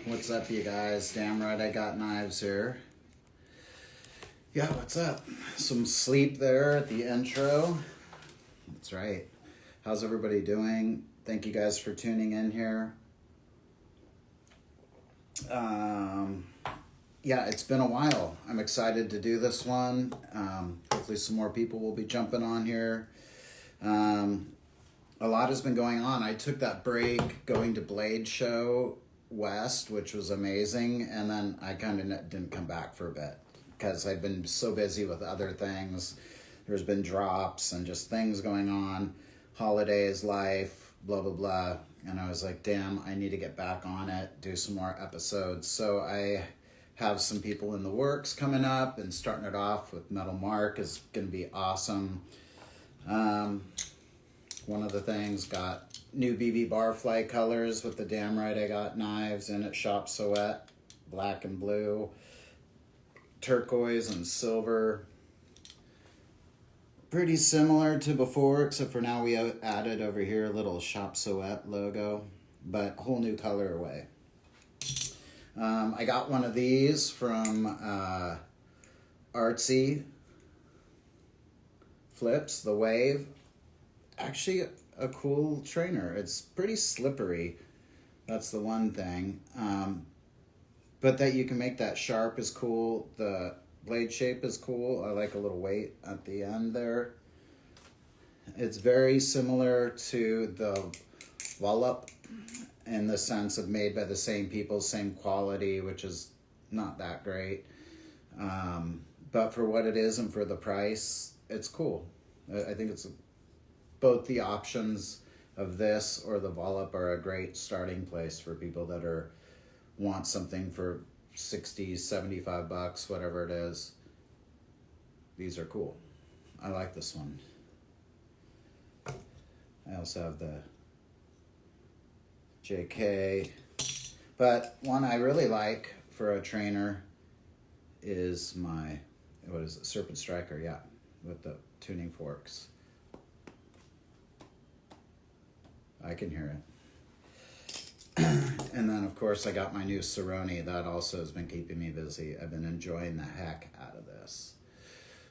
What's up, you guys? Damn right I got knives here. Yeah, what's up? Some sleep there at the intro. That's right. How's everybody doing? Thank you guys for tuning in here. Yeah, it's been a while. I'm excited to do this one. Hopefully some more people will be jumping on here. A lot has been going on. I took that break going to Blade Show West, which was amazing, and then I kind of didn't come back for a bit because I've been so busy with other things. There's been drops and just things going on, holidays, life, blah blah blah, and I was like, damn, I need to get back on it, do some more episodes. So I have some people in the works coming up, and starting it off with Metal Mark is going to be awesome. One of the things got new BB Barfly colors with the Damn Right I Got knives in it. Shop Soet, black and blue, turquoise and silver. Pretty similar to before, except for now we added over here a little Shop Soet logo, but whole new colorway. I got one of these from Artsy Flips, the Wave. Actually a cool trainer. It's pretty slippery. That's the one thing. But that you can make that sharp is cool. The blade shape is cool. I like a little weight at the end there. It's very similar to the Wallop in the sense of made by the same people, same quality, which is not that great. But for what it is and for the price, it's cool. I think it's both the options of this or the Wallop are a great starting place for people that want something for 60, 75 bucks, whatever it is. These are cool. I like this one. I also have the JK, but one I really like for a trainer is my, what is it, Serpent Striker, yeah, with the tuning forks. I can hear it. And then, of course, I got my new Cerrone. That also has been keeping me busy. I've been enjoying the heck out of this.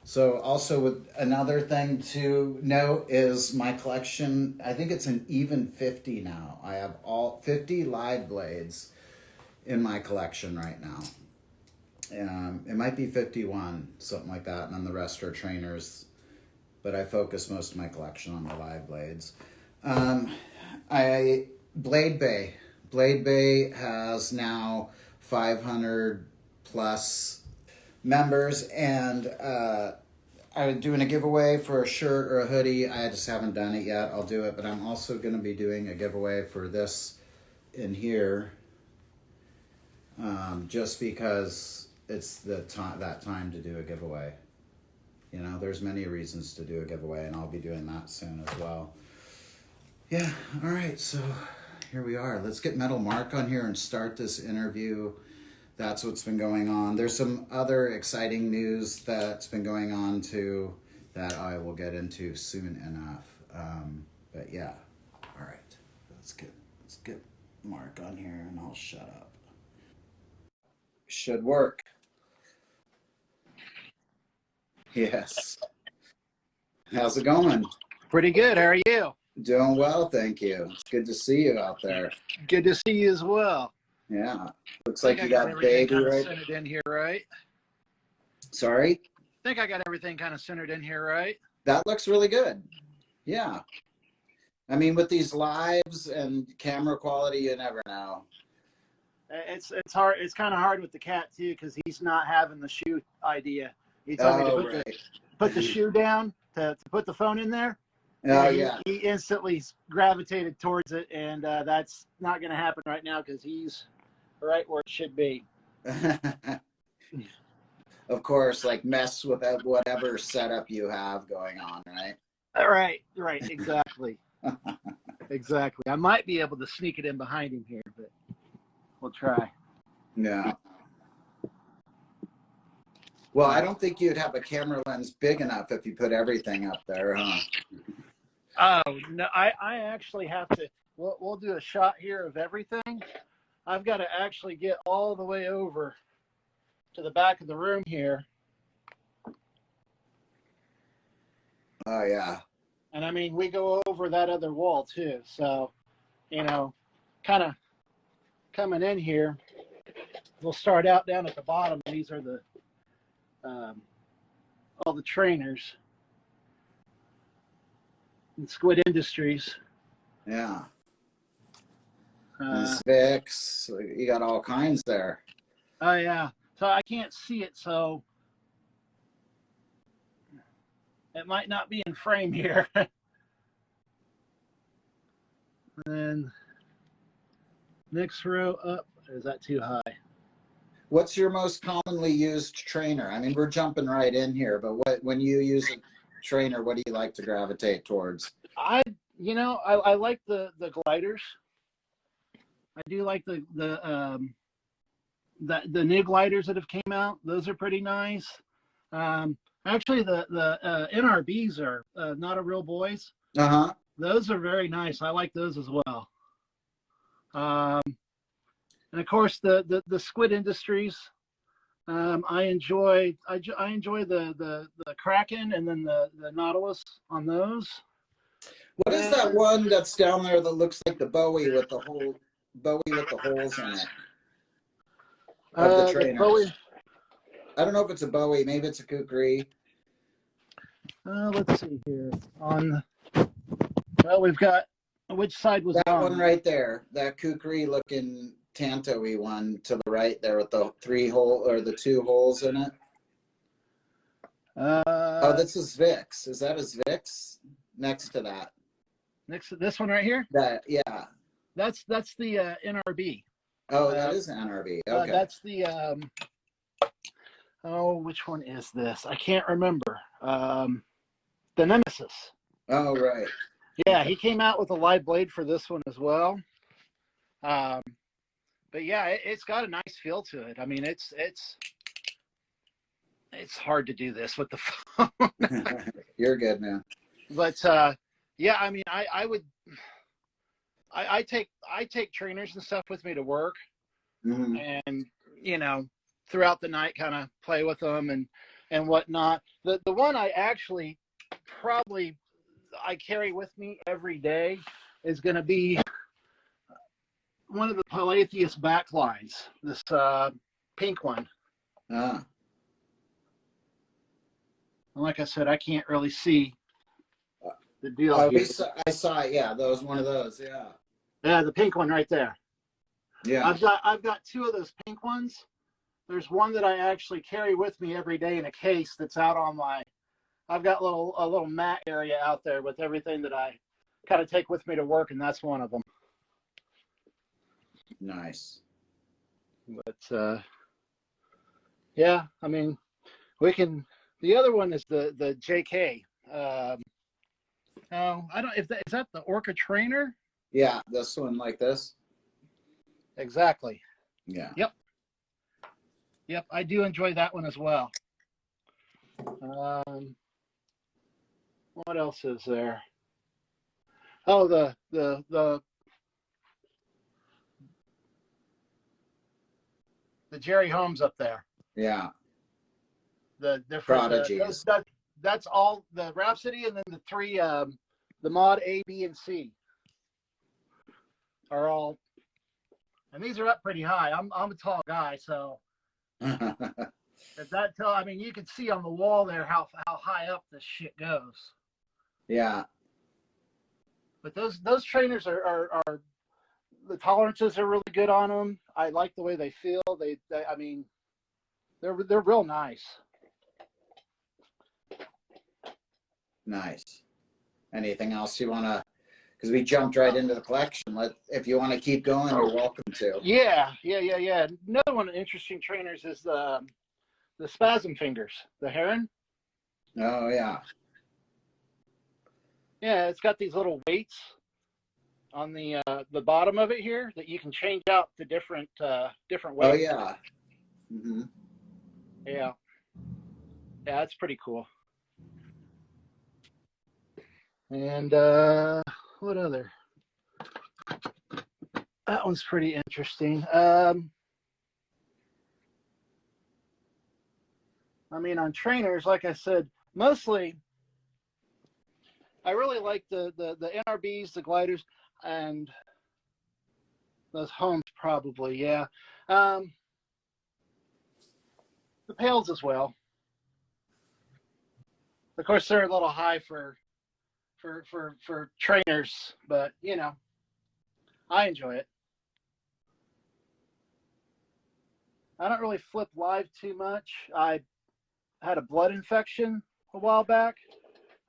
So also with another thing to note is my collection, I think it's an even 50 now. I have all 50 live blades in my collection right now. It might be 51, something like that, and then the rest are trainers. But I focus most of my collection on the live blades. Blade Bay has now 500 plus members, and I'm doing a giveaway for a shirt or a hoodie. I just haven't done it yet. I'll do it, but I'm also going to be doing a giveaway for this in here, just because it's that time to do a giveaway. You know, there's many reasons to do a giveaway, and I'll be doing that soon as well. Yeah, all right, so here we are. Let's get Metal Mark on here and start this interview. That's what's been going on. There's some other exciting news that's been going on too that I will get into soon enough. But yeah, all right, let's get Mark on here and I'll shut up. Should work. Yes. How's it going? Pretty good. How are you? Doing well, thank you. It's good to see you out there. Good to see you as well. Yeah. Looks like you got everything baby kind of right. centered in here, right? Sorry? I think I got everything kind of centered in here, right? That looks really good. Yeah. I mean, with these lives and camera quality, you never know. It's hard. It's kind of hard with the cat too because he's not having the shoe idea. He told me to put the shoe down to put the phone in there. Oh, yeah. He instantly gravitated towards it, and that's not going to happen right now because he's right where it should be. Of course, like mess with whatever setup you have going on, right? Right, exactly. Exactly. I might be able to sneak it in behind him here, but we'll try. Yeah. Well, I don't think you'd have a camera lens big enough if you put everything up there, huh? Oh, no, I actually have to, we'll do a shot here of everything. I've got to actually get all the way over to the back of the room here. Oh yeah. And I mean, we go over that other wall too. So, you know, kind of coming in here, we'll start out down at the bottom. These are the all the trainers in Squid Industries. Yeah. And Vicks, you got all kinds there. Oh yeah. So I can't see it, so it might not be in frame here. And next row up, is that too high? What's your most commonly used trainer? I mean, we're jumping right in here, but when you use a trainer, what do you like to gravitate towards? I like the gliders. I do like the new gliders that have came out. Those are pretty nice. Actually, the NRBs are not a real boys. Uh-huh. Those are very nice. I like those as well. And of course, the Squid Industries. I enjoy the Kraken and then the Nautilus on those. What is that one that's down there that looks like the Bowie with the holes in it? Of the trainers. I don't know if it's a Bowie. Maybe it's a Kukri. Let's see here. Well, we've got, which side was that one right there? That Kukri looking Tanto-y one to the right there with the 2 holes in it. Oh, this is Vicks. Is that his Vicks? Next to that. Next to this one right here? Yeah. That's the NRB. Oh, that is an NRB. Okay. That's the which one is this? I can't remember. The Nemesis. Oh, right. Yeah, he came out with a live blade for this one as well. But yeah, it's got a nice feel to it. I mean, it's hard to do this with the phone. You're good, man. But yeah, I mean, I take trainers and stuff with me to work, and throughout the night, kind of play with them and whatnot. The one I actually probably I carry with me every day is going to be one of the Palatheus backlines. This pink one. Ah. And like I said, I can't really see the deal. I saw it. Yeah, that was one of those. Yeah. Yeah, the pink one right there. Yeah. I've got 2 of those pink ones. There's one that I actually carry with me every day in a case that's out on my. I've got a little mat area out there with everything that I kind of take with me to work, and that's one of them. Nice. But yeah, I mean, we can. The other one is the JK. Oh, I don't. Is that the Orca trainer? Yeah, this one like this. Exactly. Yeah. Yep, I do enjoy that one as well. What else is there? Oh, the Jerry Holmes up there. Yeah. The different Prodigies. That's all the Rhapsody, and then the 3 the mod A, B, and C are all, and these are up pretty high. I'm a tall guy, so if that I mean, you can see on the wall there how high up this shit goes. Yeah. But those trainers are the tolerances are really good on them. I like the way they feel. They I mean, they're real nice. Nice. Anything else you want to? Because we jumped right into the collection. If you want to keep going, you're welcome to. Yeah. Another one of the interesting trainers is the spasm fingers, the heron. Oh yeah. Yeah, it's got these little weights on the bottom of it here that you can change out to different weights. Oh yeah. Mm-hmm. Yeah, that's pretty cool. And what other? That one's pretty interesting. I mean, on trainers, like I said, mostly I really like the NRBs, the gliders, and those homes probably, yeah. The pails as well. Of course, they're a little high for trainers, but you know, I enjoy it. I don't really flip live too much. I had a blood infection a while back,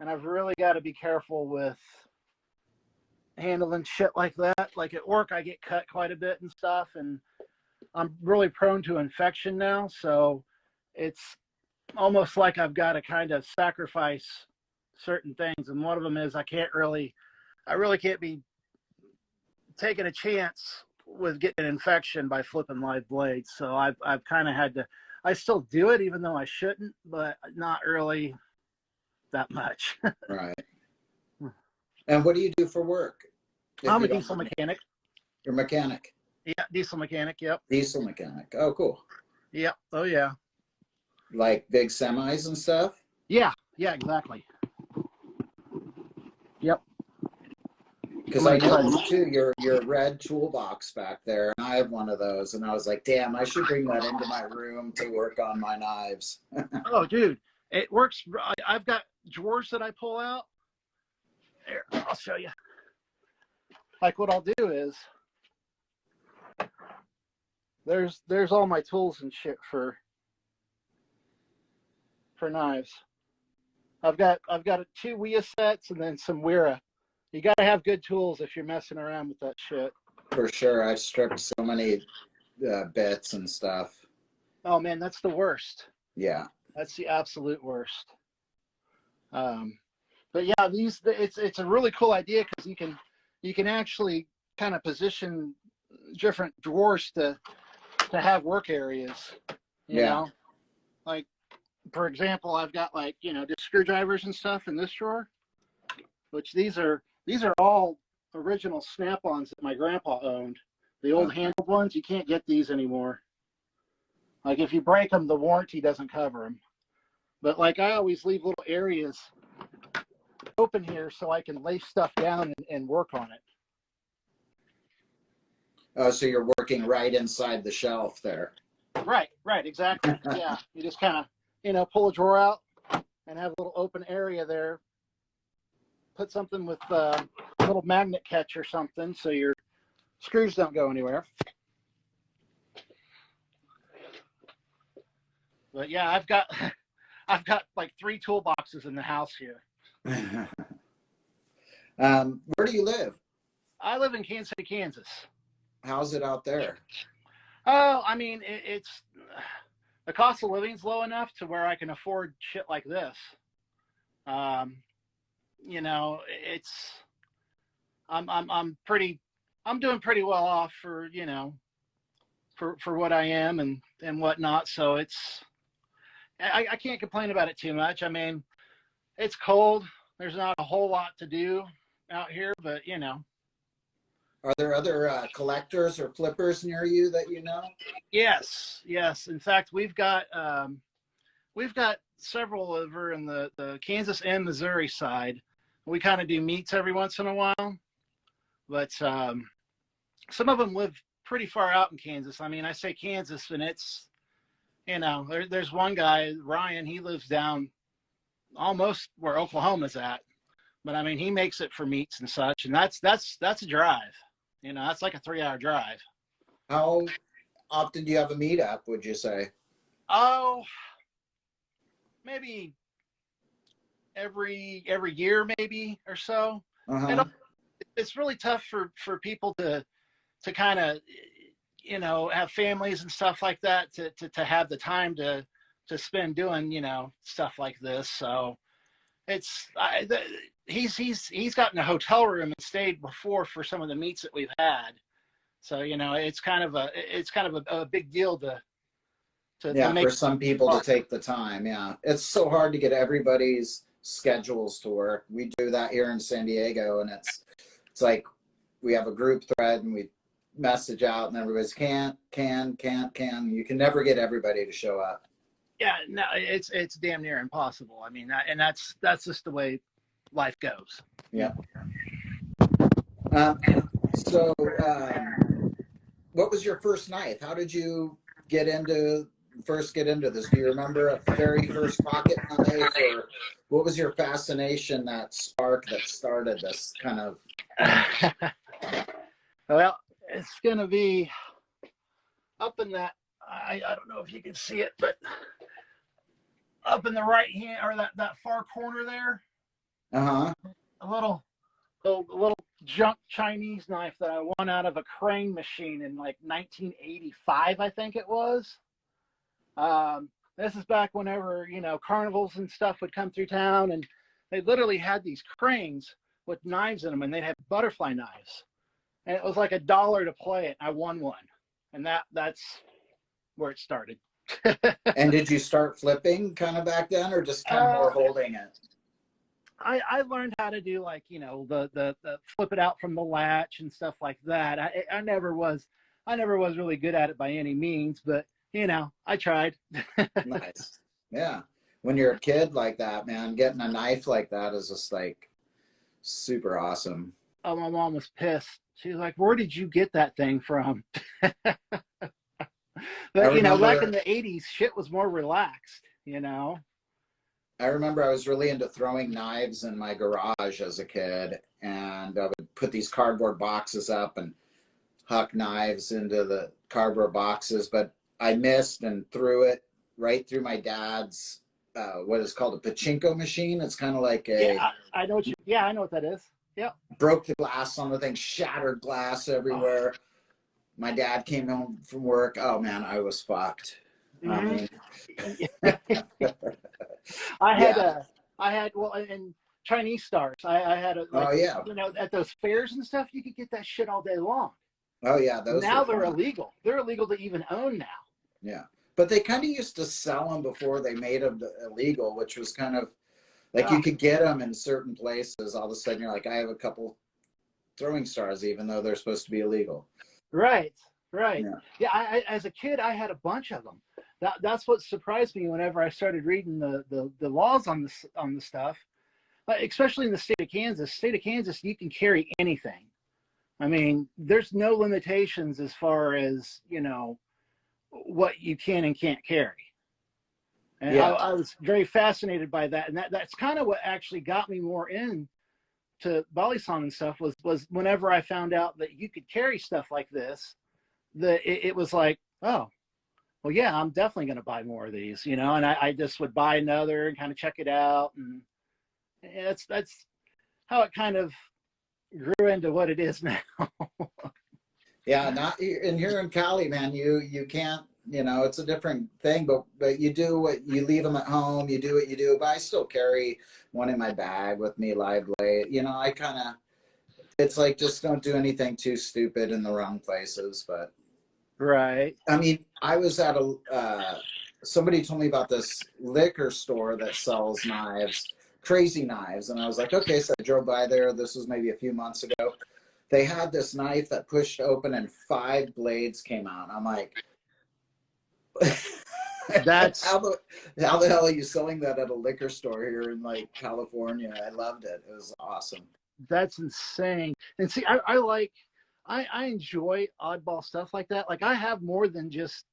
and I've really got to be careful with handling shit like that. Like at work, I get cut quite a bit and stuff, and I'm really prone to infection now. So it's almost like I've got to kind of sacrifice certain things. And one of them is I really can't be taking a chance with getting an infection by flipping live blades. So I've kind of had to, I still do it even though I shouldn't, but not really that much. Right. And what do you do for work? I'm a diesel mechanic. You're a mechanic? Yeah, diesel mechanic, yep. Diesel mechanic. Oh, cool. Yep. Oh, yeah. Like big semis and stuff? Yeah, exactly. Yep. Because I noticed too your red toolbox back there, and I have one of those, and I was like, damn, I should bring that into my room to work on my knives. Oh, dude, it works. I've got drawers that I pull out. Here, I'll show you. Like what I'll do is there's all my tools and shit for knives. I've got 2 Wea sets and then some Wera. You got to have good tools if you're messing around with that shit. For sure. I've stripped so many bits and stuff. Oh, man, that's the worst. Yeah. That's the absolute worst. But yeah, it's a really cool idea because you can actually kind of position different drawers to have work areas. You know? Like, for example, I've got like, just screwdrivers and stuff in this drawer, which these are all original snap-ons that my grandpa owned. The old handled ones, you can't get these anymore. Like if you break them, the warranty doesn't cover them. But like I always leave little areas open here so I can lay stuff down and work on it. Oh, so you're working right inside the shelf there. Right, exactly. Yeah, you just kind of, pull a drawer out and have a little open area there. Put something with a little magnet catch or something so your screws don't go anywhere. But yeah, I've got like 3 toolboxes in the house here. Where do you live? I live in Kansas City, Kansas. How's it out there? Oh, I mean, it's the cost of living's low enough to where I can afford shit like this. I'm doing pretty well off for what I am and whatnot. So I can't complain about it too much. I mean, it's cold. There's not a whole lot to do out here, but Are there other collectors or flippers near you that you know? Yes. In fact, we've got several over in the Kansas and Missouri side. We kind of do meets every once in a while, but some of them live pretty far out in Kansas. I mean, I say Kansas, and it's there's one guy, Ryan. He lives down almost where Oklahoma's at, but I mean, he makes it for meets and such, and that's a drive. That's like a 3-hour drive. How often do you have a meetup, would you say? Oh, maybe every year, maybe or so. Uh-huh. It's really tough for people to kind of, have families and stuff like that to have the time to spend doing, stuff like this. So he's gotten a hotel room and stayed before for some of the meets that we've had. So, it's kind of a big deal to make for some people to take the time. Yeah. It's so hard to get everybody's schedules to work. We do that here in San Diego, and it's like we have a group thread and we message out and everybody's can. You can never get everybody to show up. Yeah, no, it's damn near impossible. I mean, and that's just the way life goes. Yeah. Um, so, what was your first knife? How did you first get into this? Do you remember a very first pocket knife, or what was your fascination, that spark that started this kind of thing? Well, it's gonna be up in that. I don't know if you can see it, but up in the right hand or that far corner there, Uh-huh. a little junk Chinese knife that I won out of a crane machine in like 1985, I think it was. This is back whenever, you know, carnivals and stuff would come through town, and they literally had these cranes with knives in them, and they'd have butterfly knives, and it was like $1 to play it. I won one, and that's where it started. And did you start flipping kind of back then, or just kind of more holding it? I learned how to do, like, you know, the flip it out from the latch and stuff like that. I never was really good at it by any means, but you know, I tried. Nice. Yeah. When you're a kid like that, man, getting a knife like that is just like super awesome. Oh, my mom was pissed. She was like, "Where did you get that thing from?" But you know, back in the 80s, shit was more relaxed, you know. I remember I was really into throwing knives in my garage as a kid, and I would put these cardboard boxes up and huck knives into the cardboard boxes, but I missed and threw it right through my dad's what is called a pachinko machine. It's kind of like I know what that is. Yep. Broke the glass on the thing, shattered glass everywhere. Oh. My dad came home from work. Oh man, I was fucked. Mm-hmm. I had well, in Chinese stars. I had a, like, oh yeah, you know, at those fairs and stuff, you could get that shit all day long. Oh yeah, those now they're illegal. They're illegal to even own now. Yeah, but they kind of used to sell them before they made them illegal, which was kind of like you could get them in certain places. All of a sudden, you're like, I have a couple throwing stars, even though they're supposed to be illegal. Right. Yeah. I as a kid, I had a bunch of them. That's what surprised me whenever I started reading the laws on the stuff, especially in the state of Kansas. State of Kansas, you can carry anything. I mean, there's no limitations as far as, you know, what you can and can't carry. And yeah. I was very fascinated by that. And that's kind of what actually got me more into Balisong and stuff was whenever I found out that you could carry stuff like this, that it was like, oh, well, yeah, I'm definitely going to buy more of these, you know, and I just would buy another and kind of check it out. And that's how it kind of grew into what it is now. Yeah, not and here in Cali, man, you can't, you know, it's a different thing, but you do what you leave them at home, you do what you do. But I still carry one in my bag with me, live blade. You know, I kind of, it's like, just don't do anything too stupid in the wrong places. But right. I mean, I was at somebody told me about this liquor store that sells knives, crazy knives, and I was like, okay, so I drove by there. This was maybe a few months ago. They had this knife that pushed open and 5 blades came out. I'm like, that's how the hell are you selling that at a liquor store here in like California? I loved it. It was awesome. That's insane. And see, I enjoy oddball stuff like that. Like I have more than just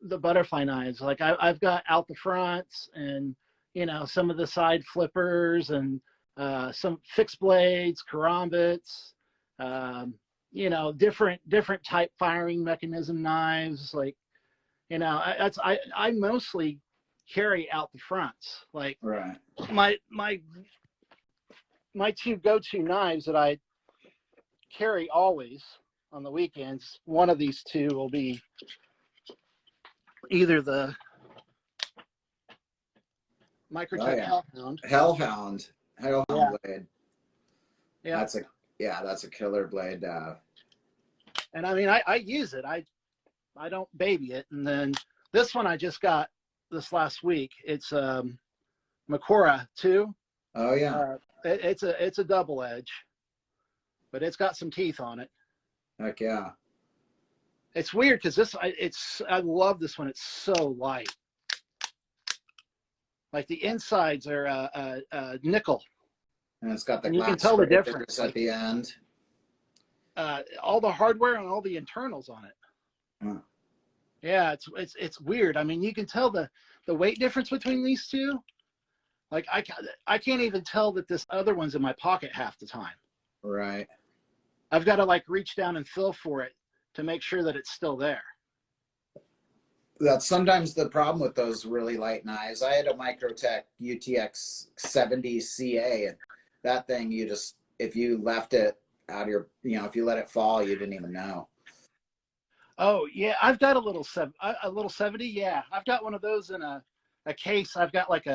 the butterfly knives. Like I've got out the fronts and, you know, some of the side flippers and some fixed blades, karambits, you know, different type firing mechanism knives. Like, you know, I mostly carry out the fronts. Like right. My 2 go-to knives that I carry always on the weekends, one of these 2 will be either the Microtech Hellhound blade. Yeah. That's a killer blade. And I mean, I use it. I don't baby it. And then this one I just got this last week. It's Makora 2. Oh yeah. It's a double edge, but it's got some teeth on it. Heck yeah. It's weird because I love this one. It's so light. Like the insides are nickel, And it's got the and you can glass tell the difference. scrapers at the end. All the hardware and all the internals on it. Huh. Yeah, it's weird. I mean, you can tell the weight difference between these two. Like I can't even tell that this other one's in my pocket half the time. Right. I've got to like reach down and feel for it to make sure that it's still there. That's sometimes the problem with those really light knives. I had a Microtech UTX 70 CA, and that thing, you just, if you left it out of your, if you let it fall, you didn't even know. Oh yeah, I've got a little 70. Yeah, I've got one of those in a case. I've got like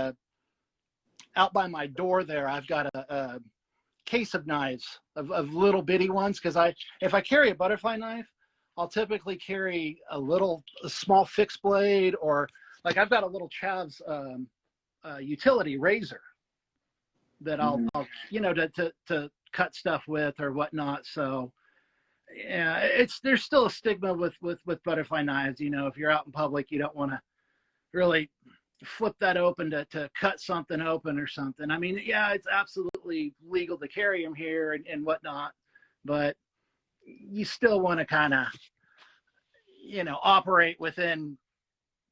out by my door there. I've got a case of knives of little bitty ones because if I carry a butterfly knife, I'll typically carry a small fixed blade, or like I've got a little Chav's utility razor that I'll to cut stuff with or whatnot. So yeah, there's still a stigma with butterfly knives. If you're out in public, you don't want to really flip that open to cut something open or something. I mean, yeah, it's absolutely legal to carry them here and whatnot, but you still want to kind of, operate within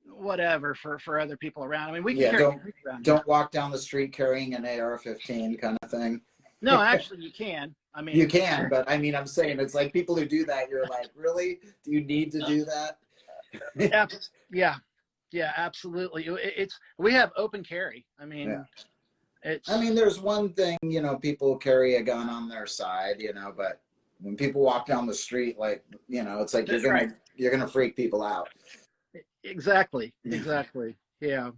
whatever for other people around. I mean, we can carry around. Don't walk down the street carrying an AR-15 kind of thing. No, actually, you can. I mean, you can, but I mean, I'm saying it's like people who do that. You're like, really? Do you need to do that? Yeah, absolutely. We have open carry. I mean, there's one thing, people carry a gun on their side, but when people walk down the street, like, it's like you're gonna freak people out. Exactly. Yeah.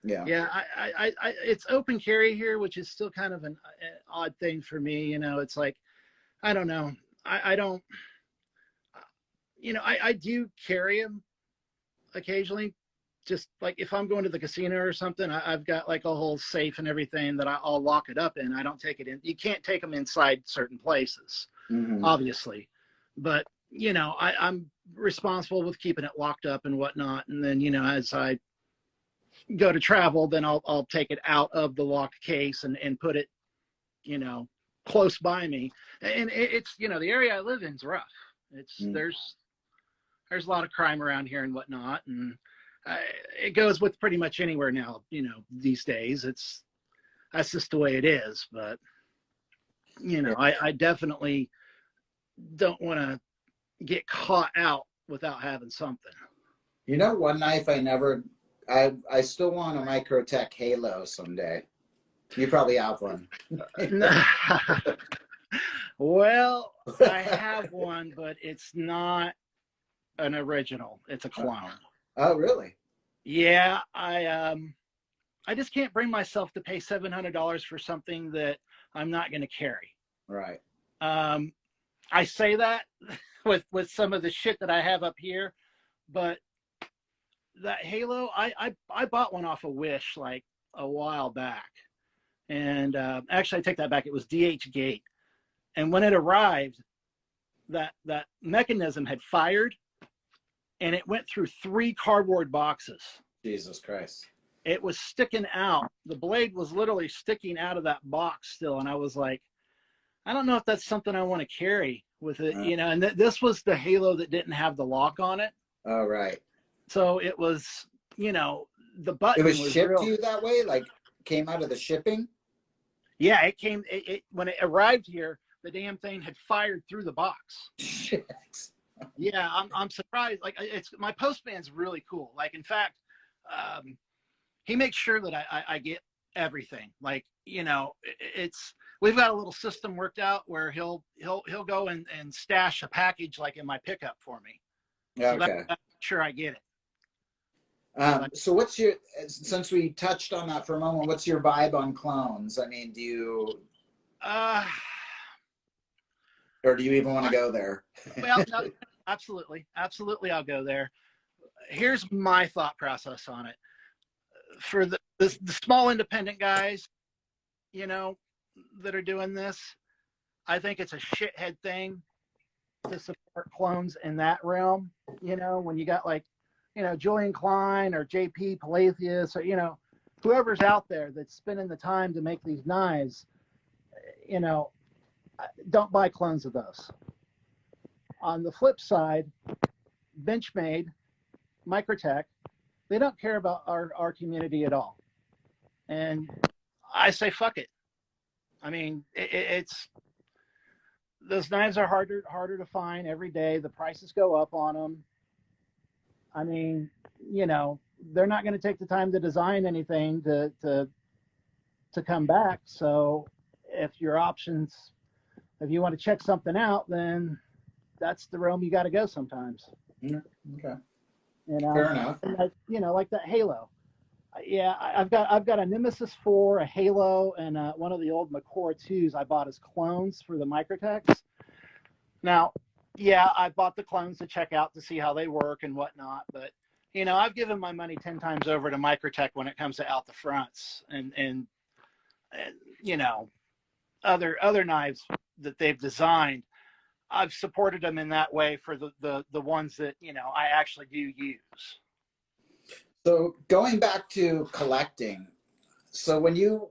I it's open carry here, which is still kind of an odd thing for me. It's like, I don't know. I don't. I do carry them occasionally, just like if I'm going to the casino or something. I've got like a whole safe and everything that I'll lock it up in. I don't take it in. You can't take them inside certain places, obviously, but I'm responsible with keeping it locked up and whatnot. And then as I go to travel, then I'll take it out of the locked case and put it close by me. And it's the area I live in is rough. There's a lot of crime around here and whatnot, and it goes with pretty much anywhere now. These days, that's just the way it is. But I definitely don't want to get caught out without having something. One knife I still want a Microtech Halo someday. You probably have one. Well, I have one, but it's not an original. It's a clone. Oh, really? Yeah, I just can't bring myself to pay $700 for something that I'm not going to carry. Right. I say that with some of the shit that I have up here, but that Halo, I bought one off of Wish like a while back, and actually I take that back. It was DHgate, and when it arrived, that mechanism had fired, and it went through 3 cardboard boxes. Jesus Christ! It was sticking out. The blade was literally sticking out of that box still, and I was like, I don't know if that's something I want to carry with it, And this was the Halo that didn't have the lock on it. Oh, right. So it was, the button was shipped to you that way, like came out of the shipping. Yeah, it came. It when it arrived here, the damn thing had fired through the box. Shit. Yeah, I'm surprised. Like, my postman's really cool. Like, in fact, he makes sure that I get everything. Like, we've got a little system worked out where he'll go and stash a package like in my pickup for me. Okay. So that's sure I get it. So since we touched on that for a moment, what's your vibe on clones? I mean, do you or do you even want to go there? Well, no, absolutely. I'll go there. Here's my thought process on it. For the small independent guys, that are doing this, I think it's a shithead thing to support clones in that realm. You know, when you got like, you know, Julian Klein or JP Palacios, or, you know, whoever's out there that's spending the time to make these knives, you know, don't buy clones of those. On the flip side, Benchmade, Microtech, they don't care about our community at all. And I say, fuck it. I mean, it's, those knives are harder to find every day. The prices go up on them. I mean, you know, they're not going to take the time to design anything to come back. So if your options, if you want to check something out, then that's the realm you got to go sometimes. Yeah, okay. You know, Fair enough. like, you know, like that Halo. Yeah, I've got a Nemesis 4, a Halo, and one of the old Macora 2s I bought as clones for the Microtechs. Now, yeah, I bought the clones to check out to see how they work and whatnot, but you know, I've given my money 10 times over to Microtech when it comes to out the fronts and you know, other knives that they've designed. I've supported them in that way for the ones that, you know, I actually do use. So going back to collecting, so when you,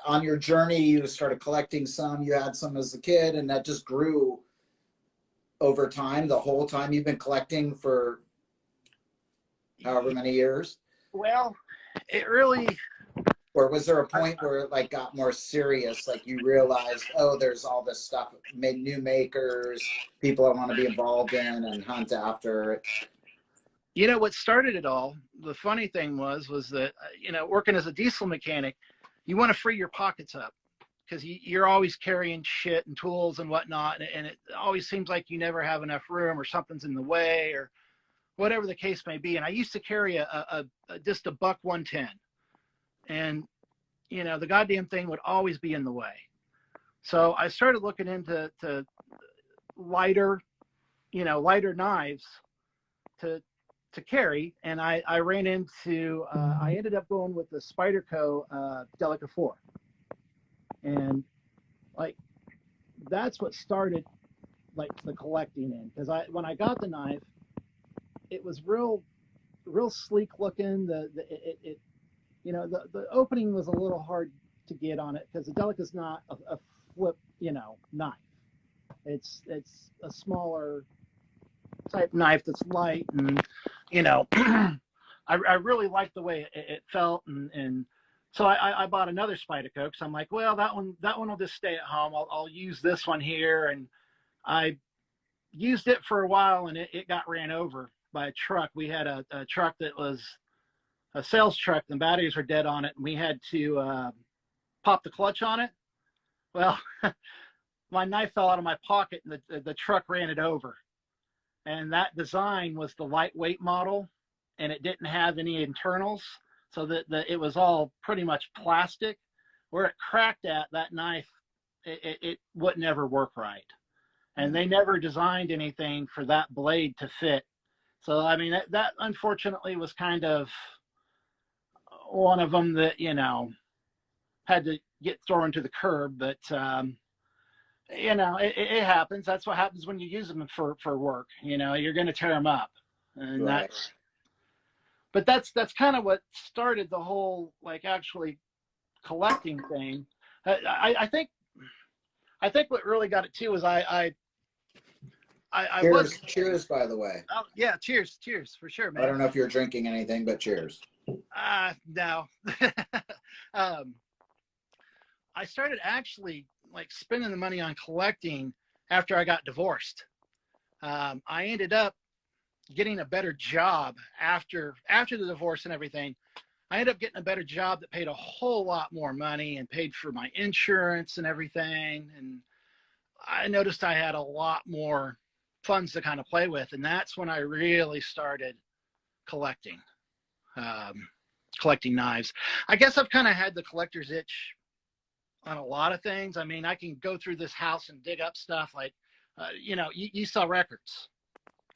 on your journey, you started collecting some, you had some as a kid, and that just grew over time, the whole time you've been collecting for however many years? Well, it really... Or was there a point where it like got more serious, like you realized, oh, there's all this stuff, made new makers, people I want to be involved in and hunt after? You know, what started it all, the funny thing was that, you know, working as a diesel mechanic, you want to free your pockets up because you're always carrying shit and tools and whatnot. And it always seems like you never have enough room or something's in the way or whatever the case may be. And I used to carry just a buck 110. And, you know, the goddamn thing would always be in the way. So I started looking into lighter knives to carry, and I ran into, I ended up going with the Spyderco Delica 4. And like, that's what started like the collecting in, because when I got the knife, it was real sleek looking. It you know, the opening was a little hard to get on it because the Delica's not a flip, you know, knife. It's a smaller type knife that's light, and you know, I really liked the way it felt, and so I bought another Spyderco because I'm like, well, that one will just stay at home. I'll use this one here, and I used it for a while, and it got ran over by a truck. We had a truck that was a sales truck, and batteries were dead on it, and we had to pop the clutch on it. Well, my knife fell out of my pocket, and the truck ran it over. And that design was the lightweight model, and it didn't have any internals, so that it was all pretty much plastic. Where it cracked at, that knife, it would never work right. And they never designed anything for that blade to fit. So, I mean, that unfortunately was kind of one of them that, you know, had to get thrown to the curb. But, you know, it happens. That's what happens when you use them for work. You know, you're going to tear them up. And Right. that's kind of what started the whole, like, actually collecting thing. I think what really got it too was I was... Cheers, by the way. Oh yeah, cheers for sure, man. I don't know if you're drinking anything, but cheers. No. I started actually like spending the money on collecting after I got divorced. I ended up getting a better job after the divorce and everything. I ended up getting a better job that paid a whole lot more money and paid for my insurance and everything. And I noticed I had a lot more funds to kind of play with. And that's when I really started collecting knives. I guess I've kind of had the collector's itch on a lot of things. I mean, I can go through this house and dig up stuff like, you know, you sell records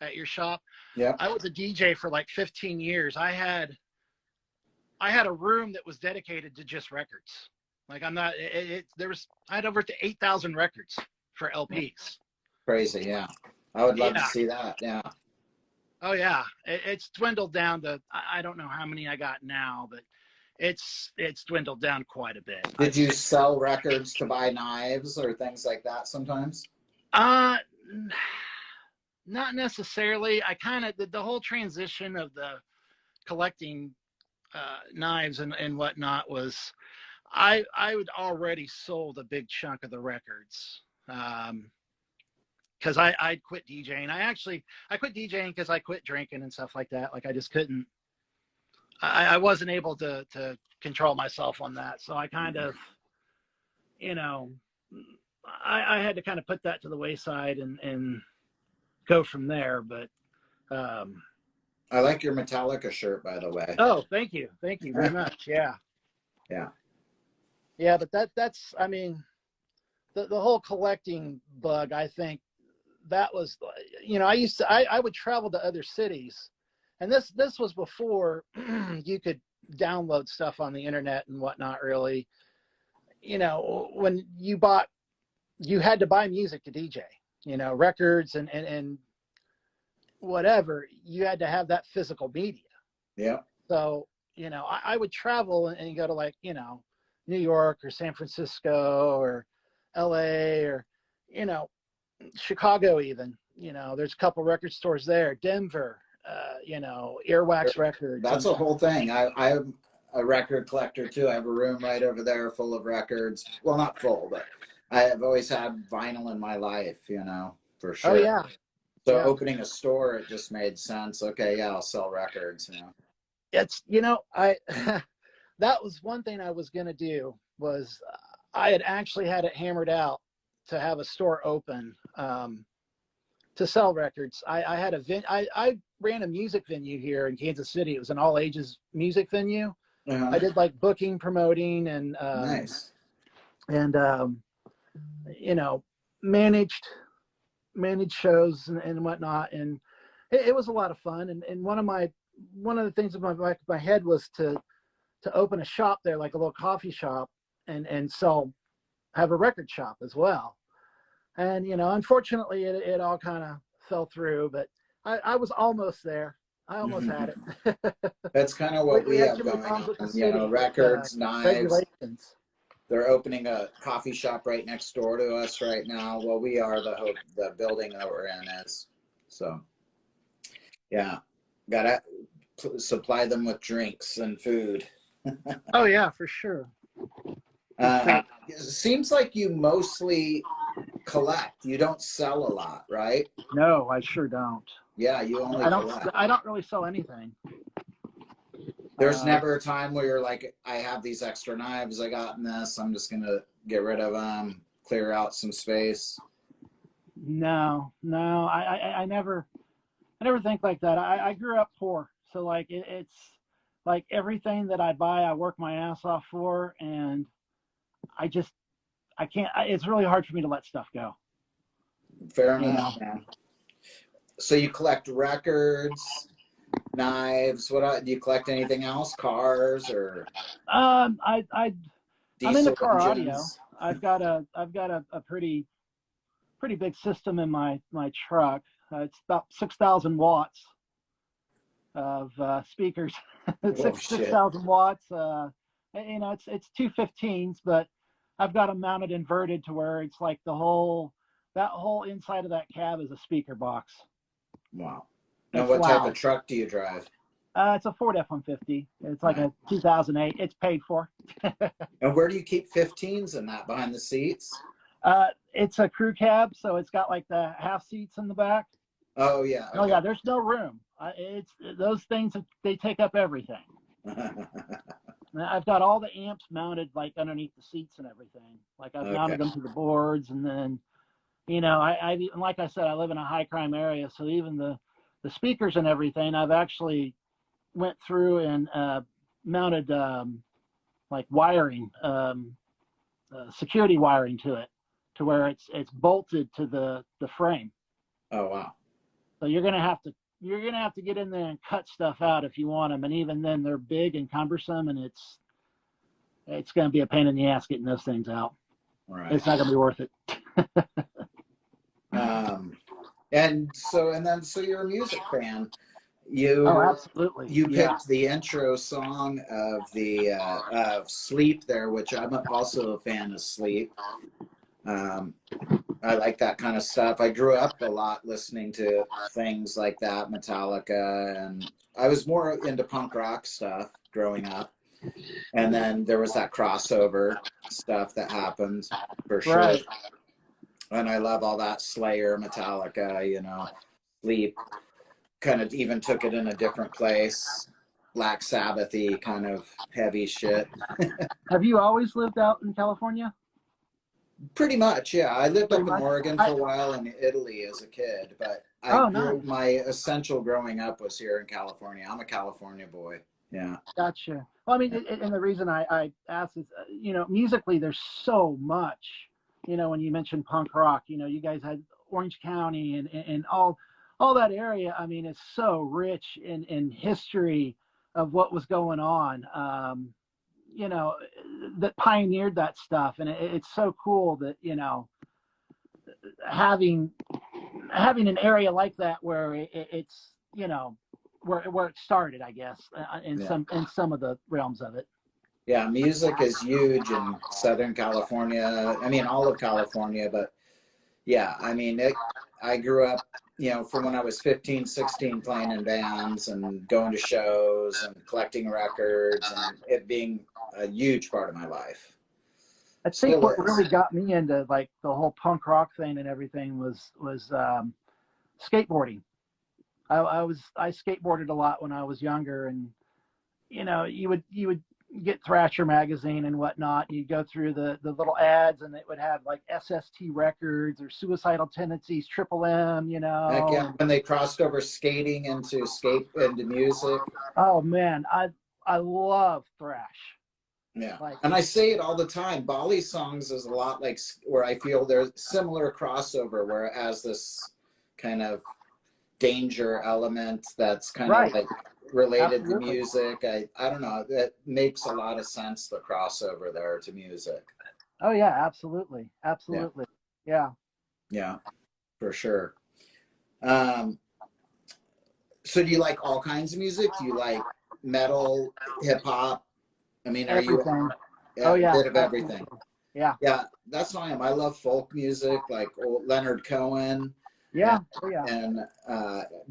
at your shop. Yeah. I was a DJ for like 15 years. I had a room that was dedicated to just records. Like I had over to 8,000 records for LPs. Crazy, yeah. I would love to Yeah. see that. Yeah. Oh yeah. It's dwindled down to, I don't know how many I got now, but it's dwindled down quite a bit. Did you sell records to buy knives or things like that sometimes? Uh, Not necessarily. I kind of the whole transition of the collecting knives and whatnot was I would already sold a big chunk of the records. Because I'd quit DJing. I quit DJing because I quit drinking and stuff like that. Like I just couldn't. I wasn't able to control myself on that. So I kind of, you know, I had to kind of put that to the wayside and go from there. But I like your Metallica shirt, by the way. oh, thank you very much. Yeah, Yeah. yeah. But that's I mean, the whole collecting bug. I think that was, I would travel to other cities, and this was before you could download stuff on the internet and whatnot. Really, when you had to buy music to DJ, records and whatever, you had to have that physical media. Yeah. So, I would travel and go to like, New York or San Francisco or LA or, Chicago even, there's a couple record stores there, Denver, Earwax Records. That's a whole thing. I'm a record collector too. I have a room right over there full of records. Well, not full, but I have always had vinyl in my life, for sure. Oh yeah. So yeah. Opening a store, it just made sense. Okay, yeah, I'll sell records. It's, I that was one thing I was gonna do was I had actually had it hammered out to have a store open to sell records. I ran a music venue here in Kansas City. It was an all ages music venue. I did like booking, promoting, and nice. And managed shows and whatnot, and it was a lot of fun. And one of the things in my head was to open a shop there, like a little coffee shop, and have a record shop as well. And unfortunately, it all kind of fell through, but I was almost there. I almost had it. That's kind of what we have going on. Records, knives. Regulations. They're opening a coffee shop right next door to us right now. Well, we are the building that we're in is. So, yeah, gotta supply them with drinks and food. Oh yeah, for sure. It seems like you mostly collect. You don't sell a lot, right? No, I sure don't. Yeah, you only collect. I don't really sell anything. There's never a time where you're like, I have these extra knives I got in this. I'm just gonna get rid of them, clear out some space. No, I never think like that. I grew up poor, so like it's like everything that I buy, I work my ass off for, and I can't. It's really hard for me to let stuff go. Fair enough. Man. So you collect records, knives. What do you collect? Anything else? Cars or? I'm into car engines? audio. I've got a pretty big system in my truck. It's about 6,000 watts of speakers. 6,000 watts. It's 215s, but I've got them mounted inverted to where it's like that whole inside of that cab is a speaker box. Wow. Now, what type of truck do you drive? It's a Ford F-150. It's like a 2008. It's paid for. And where do you keep 15s in that? Behind the seats? It's a crew cab, so it's got like the half seats in the back. Oh yeah. Okay. Oh yeah, there's no room. It's those things, they take up everything. I've got all the amps mounted like underneath the seats and everything. Like I've mounted them to the boards, and then I like I said, I live in a high crime area, so even the speakers and everything, I've actually went through and mounted like wiring, security wiring to it, to where it's bolted to the frame. Oh wow. So you're gonna have to get in there and cut stuff out if you want them, and even then they're big and cumbersome, and it's gonna be a pain in the ass getting those things out. Right. It's not gonna be worth it. And so you're a music fan. Oh, You absolutely. you Yeah. picked the intro song of the of Sleep there, which I'm also a fan of Sleep. Um, I like that kind of stuff. I grew up a lot listening to things like that, Metallica, and I was more into punk rock stuff growing up. And then there was that crossover stuff that happened for sure. Right. And I love all that Slayer, Metallica, Sleep kind of even took it in a different place. Black Sabbathy kind of heavy shit. Have you always lived out in California? Pretty much, yeah. I lived Pretty up in much. Oregon for a while and Italy as a kid, but Oh, nice. my essential growing up was here in California. I'm a California boy. Yeah. Gotcha. Well, I mean, Yeah. and the reason I asked is, musically, there's so much. When you mentioned punk rock, you guys had Orange County and all that area. I mean, it's so rich in history of what was going on. That pioneered that stuff, and it's so cool that having an area like that where it's where it started, I guess, Yeah. in some of the realms of it. Yeah, music is huge in Southern California. I mean, all of California, but yeah, I mean, I grew up, from when I was 15, 16, playing in bands and going to shows and collecting records and it being a huge part of my life. I think Still what is. really got me into like the whole punk rock thing and everything was skateboarding. I skateboarded a lot when I was younger, and you would get Thrasher magazine and whatnot. You'd go through the little ads, and it would have like SST Records or Suicidal Tendencies, Triple M, Heck yeah, and when they crossed over skating into music. oh man, I love thrash. Yeah. Like, And I say it all the time. Balisongs is a lot like where I feel there's similar crossover where it has this kind of danger element that's kind of right, like related to absolutely. music. I don't know. That makes a lot of sense, the crossover there to music. Oh yeah, absolutely, Yeah. absolutely. Yeah. Yeah, for sure. Um, so do you like all kinds of music? Do you like metal, hip hop? I mean, are you Everything. Oh a yeah, bit of everything? absolutely. Yeah. Yeah, that's why I love folk music, like old Leonard Cohen and Yeah. Oh yeah. and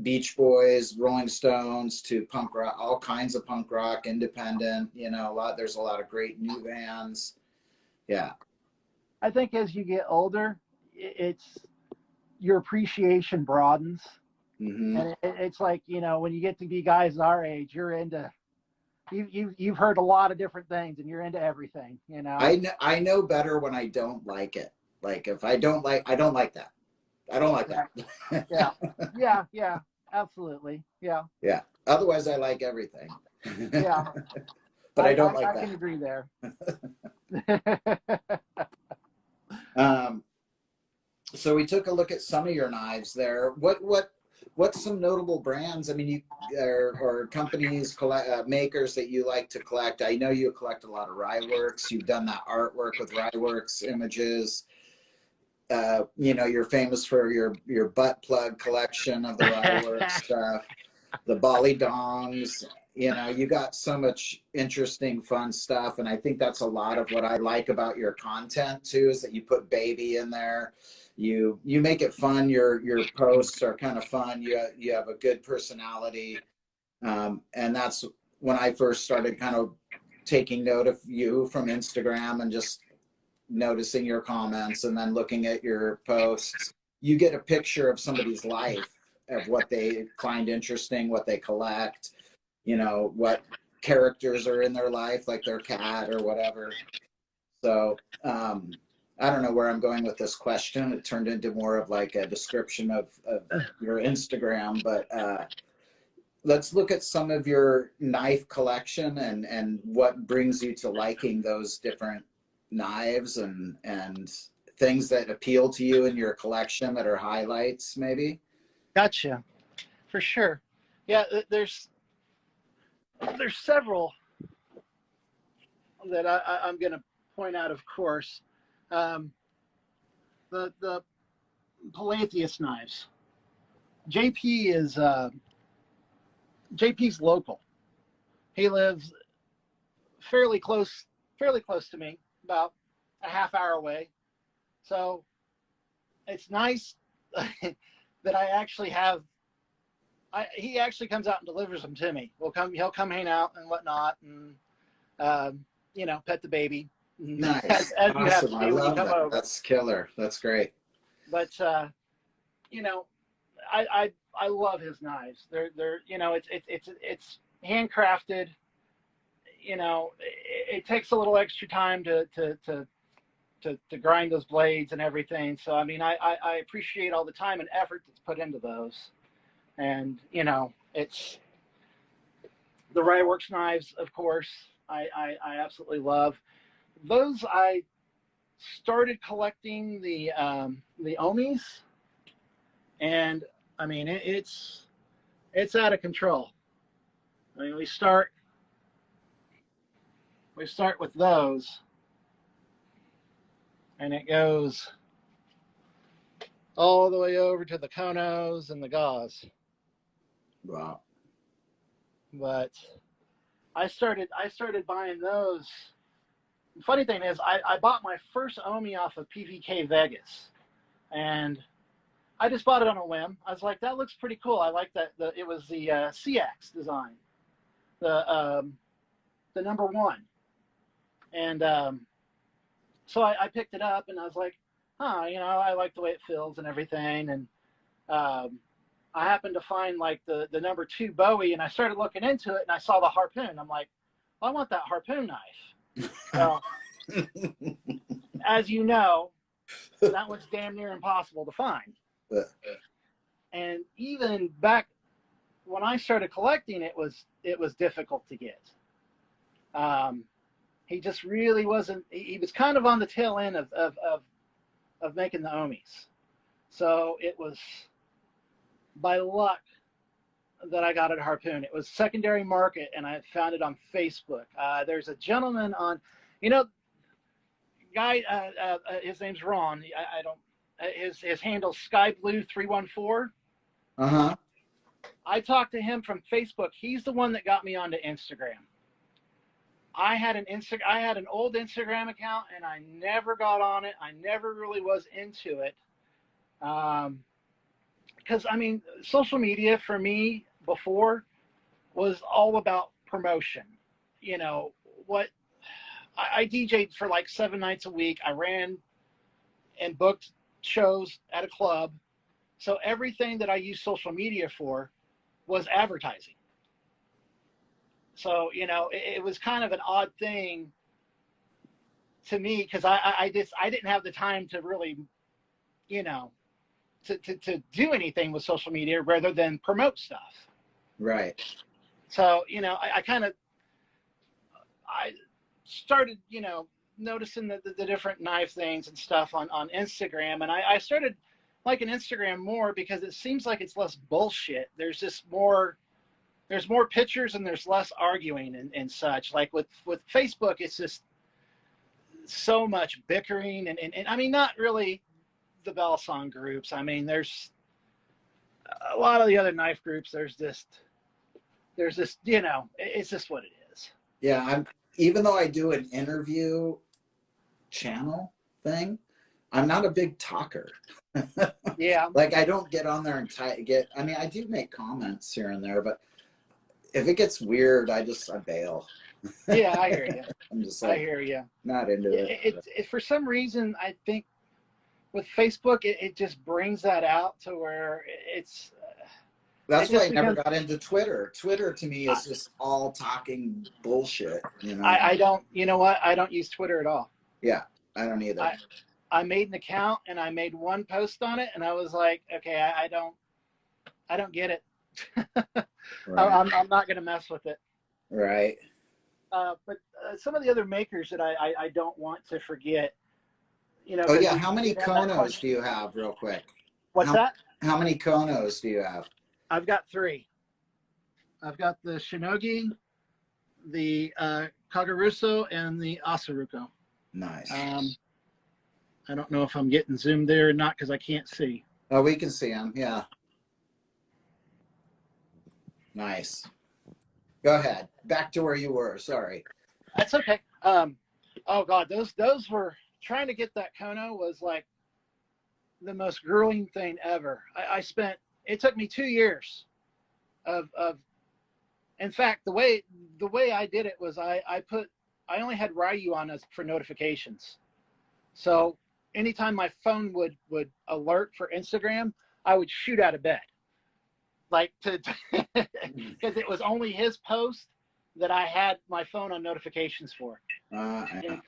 Beach Boys, Rolling Stones, to punk rock, all kinds of punk rock, independent. There's a lot of great new bands. Yeah. I think as you get older, it's your appreciation broadens, Hmm. and it's like when you get to be guys our age, you're into you've heard a lot of different things, and you're into everything. I know better when I don't like it. Like if I don't like that. I don't like Right. that. Yeah. Yeah. Yeah. Absolutely. Yeah. Yeah. Otherwise, I like everything. Yeah. But I don't like I can that. agree there. Um, so we took a look at some of your knives there. What's some notable brands? I mean, or companies, makers that you like to collect. I know you collect a lot of Ryeworks. You've done that artwork with Ryeworks images. You're famous for your butt plug collection of the Ryeworks stuff, the Balisongs. You got so much interesting, fun stuff, and I think that's a lot of what I like about your content too. Is that you put baby in there, you make it fun. Your posts are kind of fun. You have a good personality, and that's when I first started kind of taking note of you from Instagram and just noticing your comments and then looking at your posts. You get a picture of somebody's life, of what they find interesting, what they collect, what characters are in their life, like their cat or whatever. So I don't know where I'm going with this question. It turned into more of like a description of your Instagram, but let's look at some of your knife collection and what brings you to liking those different knives and things that appeal to you in your collection that are highlights, maybe. Gotcha. For sure. Yeah. There's several that I'm going to point out. Of course, um, the Palatheus knives. JP is JP's local. He lives fairly close to me, about a half hour away. So it's nice that I actually have. He actually comes out and delivers them to me. He'll come hang out and whatnot, and you know, pet the baby. Nice, as awesome. You have to do I when you love come that. over. That's killer. That's great. But you know, I love his knives. They're you know, it's handcrafted. You know, it takes a little extra time to grind those blades and everything. So I mean, I appreciate all the time and effort that's put into those. And you know, it's the Ryeworks knives, of course. I absolutely love those. I started collecting the Omis, and I mean it's out of control. I mean, we start with those, and it goes all the way over to the Konos and the Gauze. Wow. But I started buying those. The funny thing is, I bought my first Omi off of PVK Vegas, and I just bought it on a whim. I was like, that looks pretty cool. I like that. It was the CX design, the #1, and so I picked it up, and I was like, you know, I like the way it feels and everything, and I happened to find like the #2 Bowie, and I started looking into it, and I saw the harpoon. I'm like, well, I want that harpoon knife. So, as you know, that was damn near impossible to find. And even back when I started collecting, it was difficult to get. He just really wasn't. He was kind of on the tail end of making the Omis. So it was by luck that I got a harpoon. It was secondary market, and I found it on Facebook. There's a gentleman on, you know, guy. His name's Ron. I don't. His handle's SkyBlue314. Uh-huh. I talked to him from Facebook. He's the one that got me onto Instagram. I had an old Instagram account, and I never got on it. I never really was into it. Because I mean, social media for me before was all about promotion. You know, what I DJ'd for like 7 nights a week. I ran and booked shows at a club. So everything that I used social media for was advertising. So, you know, it was kind of an odd thing to me, because I didn't have the time to really, you know, to do anything with social media rather than promote stuff. Right. So, you know, I started, you know, noticing the different knife things and stuff on Instagram. And I started liking Instagram more because it seems like it's less bullshit. There's more pictures and there's less arguing and such. Like with Facebook, it's just so much bickering and I mean, not really the Balisong groups. I mean, there's a lot of the other knife groups. There's just, you know, it's just what it is. Yeah. Even though I do an interview channel thing, I'm not a big talker. Yeah. Like, I don't get on there and I mean, I do make comments here and there, but if it gets weird, I bail. Yeah, I hear you. I'm just like, I hear you. Not into it. It for some reason, I think with Facebook, it just brings that out to where it's. That's why I never got into Twitter. Twitter to me is just all talking bullshit. You know. I don't. You know what? I don't use Twitter at all. Yeah, I don't either. I made an account and I made one post on it, and I was like, okay, I don't get it. Right. I'm not gonna mess with it. Right. But some of the other makers that I don't want to forget. You know. Oh yeah, how many Konos do you have, real quick? What's that? How many Konos do you have? I've got 3. I've got the Shinogi, the Kagaruso, and the Asaruko. Nice. I don't know if I'm getting zoomed there or not because I can't see. Oh, we can see them. Yeah. Nice. Go ahead. Back to where you were. Sorry. That's okay. Oh God, those were, trying to get that Kono was like the most grueling thing ever. It took me 2 years of in fact, the way I did it was I only had Ryu on us for notifications. So anytime my phone would alert for Instagram, I would shoot out of bed. Like because it was only his post that I had my phone on notifications for. Yeah.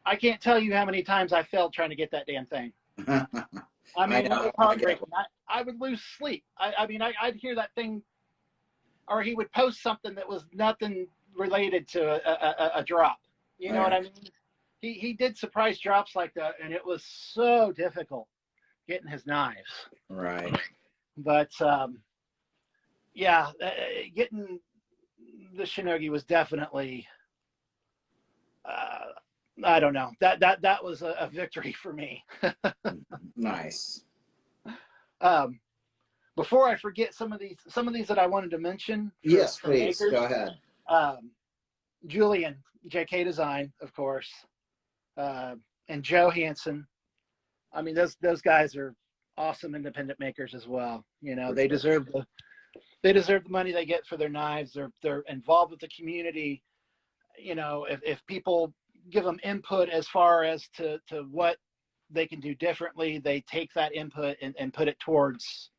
I can't tell you how many times I failed trying to get that damn thing. I mean, it was heartbreaking. I would lose sleep. I mean, I'd hear that thing, or he would post something that was nothing related to a drop. You know what I mean? He did surprise drops like that, and it was so difficult getting his knives. Right. But yeah, getting the Shinogi was definitely, I don't know, that was a victory for me. Nice. Before I forget some of these that I wanted to mention. Yes, please. Makers, go ahead. Julian, JK Design, of course, and Joe Hansen. I mean, those guys are awesome independent makers as well. You know, they deserve the money they get for their knives. They're involved with the community. You know, if people give them input as far as to what they can do differently, they take that input and put it towards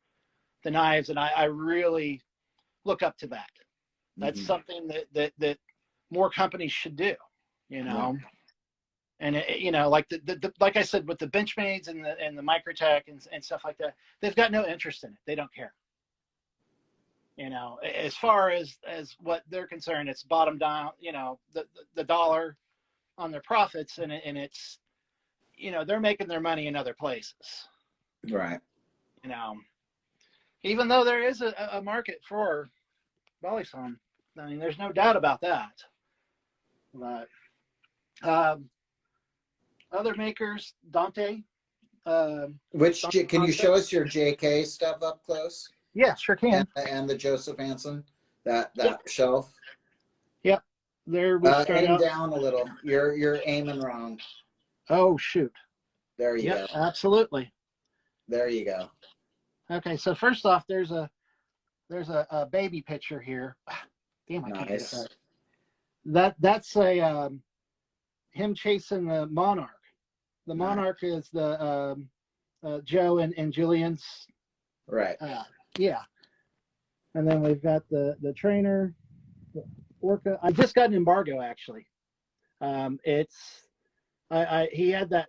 the knives. And I really look up to that. That's something that more companies should do, you know. Yeah. And you know, like like I said, with the Benchmades and the Microtech and stuff like that, they've got no interest in it. They don't care. You know, as far as what they're concerned, it's bottom down. You know, the dollar on their profits, and it's, you know, they're making their money in other places. Right. You know, even though there is a market for Balisong, I mean, there's no doubt about that. But other makers, Dante. Can you show us your JK stuff up close? Yeah, sure can. And the Joseph Hansen, that shelf. Yep. There we start aim out. Down a little. You're aiming wrong. Oh shoot. There you go. Absolutely. There you go. Okay, so first off, there's a baby picture here. Damn, I can't get that. That's a him chasing the Monarch. The Monarch is the Joe and Julian's. Right. Yeah. And then we've got the trainer, the Orca. I just got an embargo actually. He had that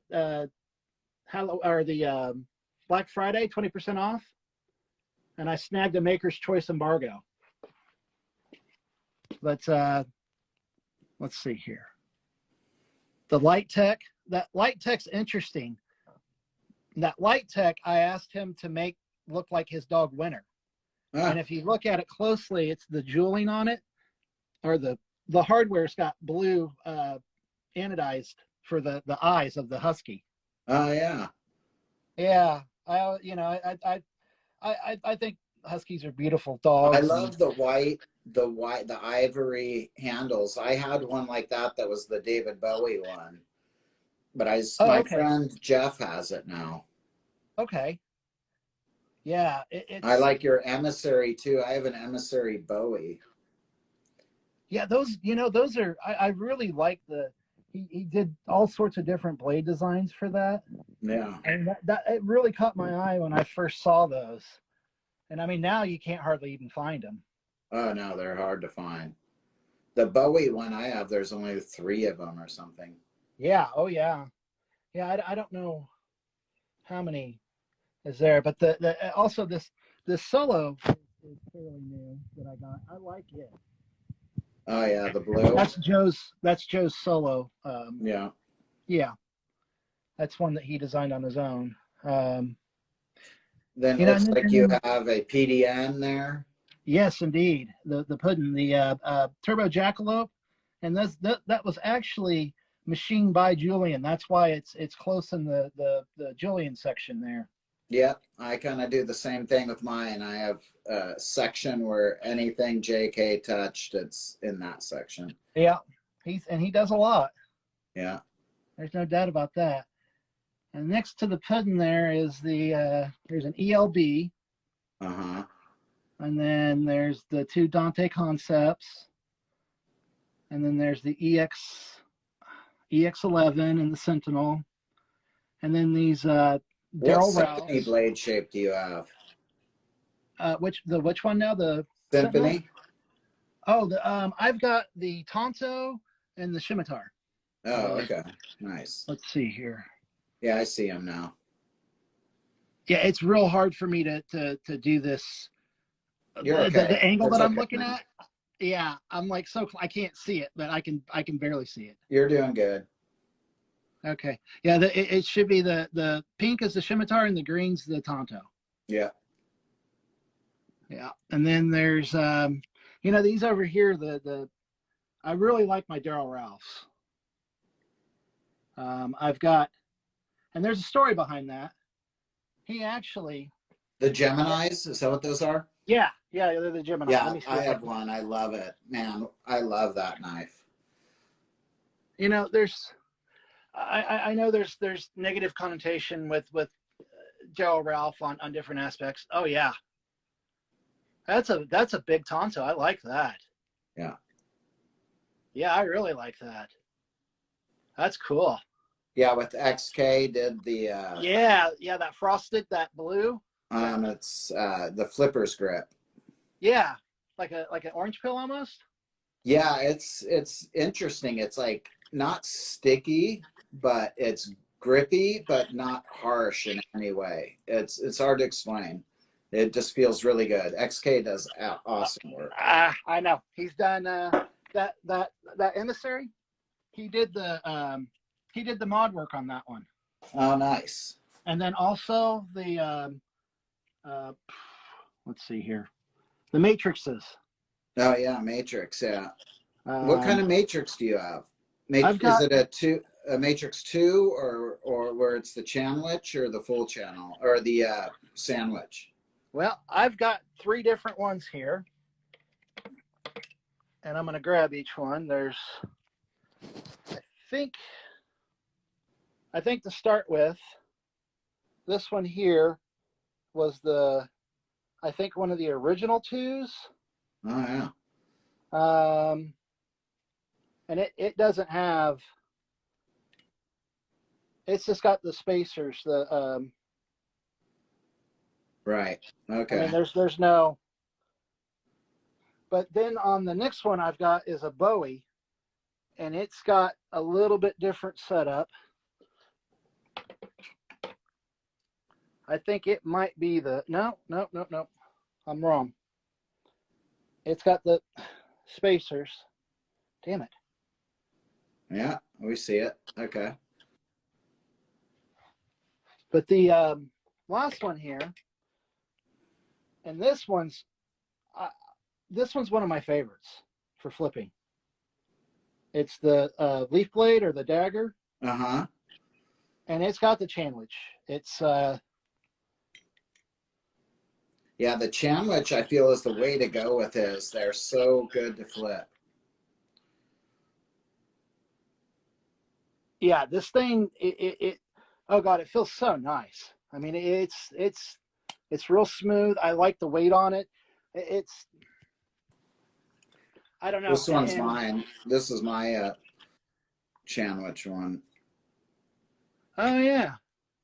Black Friday 20% off, and I snagged a Maker's Choice embargo. But let's see here. The Light Tech. That Light Tech's interesting. That Light Tech, I asked him to make look like his dog Winter. And if you look at it closely, it's the jeweling on it, or the hardware's got blue anodized for the eyes of the husky. Oh yeah. Yeah, I think huskies are beautiful dogs. I love the ivory handles. I had one like that was the David Bowie one, but my friend Jeff has it now. Okay. Yeah, I like your Emissary too. I have an Emissary Bowie. Yeah, those are, I really like he did all sorts of different blade designs for that. Yeah. And that it really caught my eye when I first saw those. And I mean, now you can't hardly even find them. Oh no, they're hard to find. The Bowie one I have, there's only 3 of them or something. Yeah. Oh yeah. Yeah, I don't know how many is there, but also this Solo is fairly new that I got. I like it. Oh yeah, the blue. That's Joe's Solo. Yeah. Yeah. That's one that he designed on his own. Then it looks like you have a PDN there. Yes, indeed. The pudding, the Turbo Jackalope, and that was actually machined by Julian. That's why it's close in the Julian section there. Yep, I kind of do the same thing with mine. I have a section where anything JK touched, it's in that section. Yeah, he does a lot. Yeah. There's no doubt about that. And next to the pudding there is there's an ELB. Uh-huh. And then there's the two Dante concepts. And then there's the EX11 and the Sentinel. And then these What Daryl symphony Ralphs. blade shape do you have? Which one now? The Sentinel? Symphony? Oh, I've got the Tonto and the Scimitar. Oh, okay. Nice. Let's see here. Yeah, I see him now. Yeah, it's real hard for me to do this. You're okay. The angle It's that I'm okay, looking man. at, yeah, I'm like I can't see it, but I can barely see it. You're doing good. Okay, yeah, it should be the pink is the Scimitar and the green's the Tonto. Yeah. Yeah, and then there's these over here. I really like my Daryl Ralphs. I've got, and there's a story behind that. He actually. The Geminis, is that what those are? Yeah, they're the Gemini. Yeah, I have one. I love it. Man, I love that knife. I know there's negative connotation with Daryl Ralph on different aspects. Oh yeah. That's a big Tonto. I like that. Yeah. Yeah, I really like that. That's cool. Yeah, with XK did the yeah, that frosted, that blue. It's the flipper's grip. Yeah, like an orange peel almost. Yeah, it's interesting. It's like not sticky, but it's grippy, but not harsh in any way. It's hard to explain. It just feels really good. XK does awesome work. I know. He's done that emissary. He did the mod work on that one. Oh, nice. And then also the let's see here, the matrices. Oh yeah, matrix. Yeah. What kind of matrix do you have? Is it a matrix 2 or where it's the channelage or the full channel or the sandwich? Well, I've got 3 different ones here, and I'm going to grab each one. There's, I think to start with, this one here was I think one of the original 2s. Oh yeah. And it doesn't have. It's just got the spacers. Right. Okay. I mean, there's no. But then on the next one I've got is a Bowie, and it's got a little bit different setup. I think it might be no. I'm wrong. It's got the spacers. Damn it. Yeah, we see it. Okay. But the last one here, and this one's one of my favorites for flipping. It's the leaf blade or the dagger. Uh-huh. And it's got the channelage. It's yeah, the channelage I feel is the way to go with this. They're so good to flip. Yeah, this thing it oh god, it feels so nice. I mean, it's real smooth. I like the weight on it. It's I don't know. This one's mine. This is my channelage one. Oh yeah.